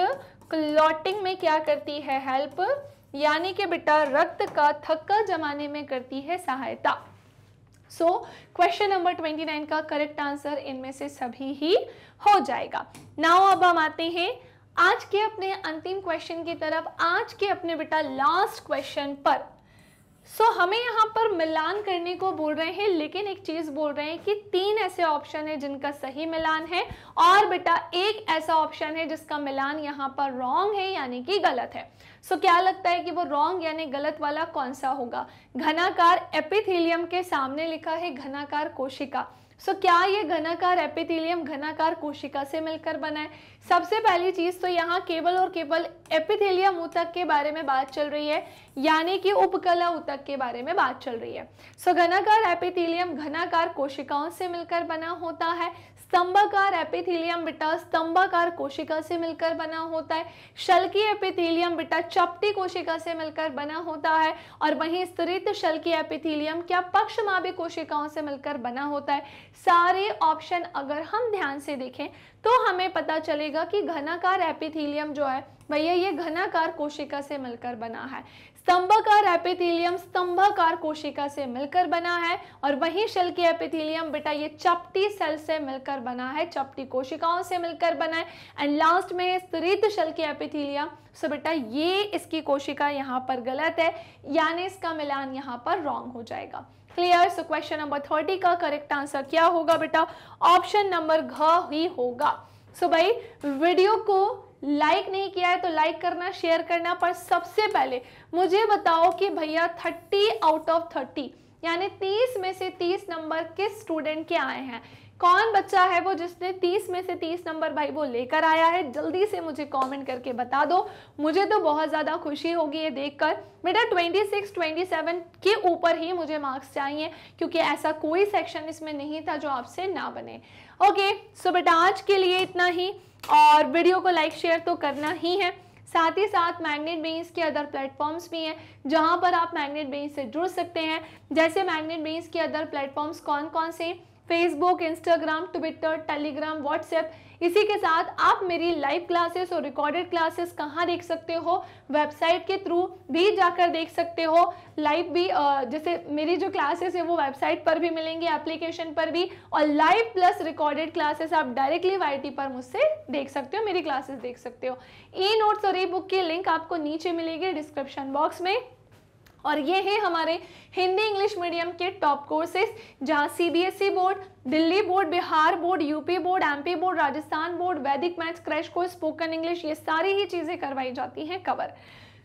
क्लॉटिंग में क्या करती है, हेल्प, यानी कि बेटा रक्त का थक्का जमाने में करती है सहायता। सो क्वेश्चन नंबर 29 का करेक्ट आंसर इनमें से सभी ही हो जाएगा। नाउ अब हम आते हैं आज के अपने अंतिम क्वेश्चन की तरफ, आज के अपने बेटा लास्ट क्वेश्चन पर। सो हमें यहाँ पर मिलान करने को बोल रहे हैं, लेकिन एक चीज बोल रहे हैं कि 3 ऐसे ऑप्शन है जिनका सही मिलान है, और बेटा एक ऐसा ऑप्शन है जिसका मिलान यहाँ पर रॉन्ग है यानी कि गलत है। सो क्या लगता है कि वो रॉन्ग यानी गलत वाला कौन सा होगा। घनाकार एपिथेलियम के सामने लिखा है घनाकार कोशिका। सो क्या ये घनाकार एपिथेलियम घनाकार कोशिका से मिलकर बना है। सबसे पहली चीज तो यहाँ केवल और केवल एपिथेलियम ऊतक के बारे में बात चल रही है, यानी कि उपकला ऊतक के बारे में बात चल रही है। सो घनाकार एपिथेलियम घनाकार कोशिकाओं से मिलकर बना होता है। स्तंभाकार एपिथेलियम बेटा स्तंभाकार कोशिका से मिलकर बना होता है। शल्की एपिथेलियम बेटा चपटी कोशिका से मिलकर बना होता है। और वहीं स्तरित शल्की एपिथेलियम क्या पक्षमाभी कोशिकाओं से मिलकर बना होता है। सारे ऑप्शन अगर हम ध्यान से देखें तो हमें पता चलेगा कि घनाकार एपिथेलियम जो है भैया ये घनाकार कोशिका से मिलकर बना है। स्तंभाकार एपिथेलियम स्तंभाकार कोशिका से मिलकर बना है। और वहीं शल्की एपिथेलियम बेटा ये चपटी सेल से मिलकर बना है, चपटी कोशिकाओं से मिलकर बना है। एंड लास्ट में स्तरित शल्की एपिथेलियम, सो बेटा ये इसकी कोशिका यहाँ पर गलत है, यानी इसका मिलान यहाँ पर रॉन्ग हो जाएगा। क्लियर। सो क्वेश्चन नंबर 30 का करेक्ट आंसर क्या होगा बेटा, ऑप्शन नंबर घ ही होगा। सो भाई वीडियो को लाइक नहीं किया है तो लाइक करना, शेयर करना, पर सबसे पहले मुझे बताओ कि भैया 30 आउट ऑफ 30 यानी 30 में से 30 नंबर किस स्टूडेंट के आए हैं। कौन बच्चा है वो जिसने 30 में से 30 नंबर भाई वो लेकर आया है, जल्दी से मुझे कमेंट करके बता दो। मुझे तो बहुत ज़्यादा खुशी होगी ये देखकर। बेटा 26 27 के ऊपर ही मुझे मार्क्स चाहिए, क्योंकि ऐसा कोई सेक्शन इसमें नहीं था जो आपसे ना बने। ओके, सो बेटा आज के लिए इतना ही, और वीडियो को लाइक शेयर तो करना ही है। साथ ही साथ मैग्नेट बेंस के अदर प्लेटफॉर्म्स भी हैं जहां पर आप मैग्नेट बेंस से जुड़ सकते हैं। जैसे मैग्नेट बेंस के अदर प्लेटफॉर्म्स कौन कौन से, Facebook, Instagram, Twitter, Telegram, WhatsApp. इसी के साथ आप मेरी लाइव क्लासेस और रिकॉर्डेड क्लासेस कहाँ देख सकते हो, वेबसाइट के थ्रू भी जाकर देख सकते हो। लाइव भी जैसे मेरी जो क्लासेस है वो वेबसाइट पर भी मिलेंगी, एप्लीकेशन पर भी, और लाइव प्लस रिकॉर्डेड क्लासेस आप डायरेक्टली वाईटी पर मुझसे देख सकते हो, मेरी क्लासेस देख सकते हो। ई नोट्स और ई बुक की लिंक आपको नीचे मिलेगी डिस्क्रिप्शन बॉक्स में। और ये है हमारे हिंदी इंग्लिश मीडियम के टॉप कोर्सेज, जहाँ CBSE board, Delhi board, Bihar board, UP board, MP board, Rajasthan board, Vedic maths, crash course, spoken English, ये सारी ही चीज़ें करवाई जाती हैं कवर।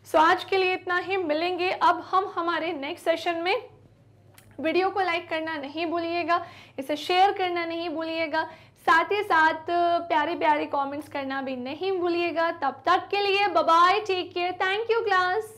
सो आज के लिए इतना ही, मिलेंगे अब हम हमारे नेक्स्ट सेशन में। वीडियो को लाइक करना नहीं भूलिएगा, इसे शेयर करना नहीं भूलिएगा, साथ ही साथ प्यारे प्यारे कमेंट्स करना भी नहीं भूलिएगा। तब तक के लिए bye bye, take care, thank you class.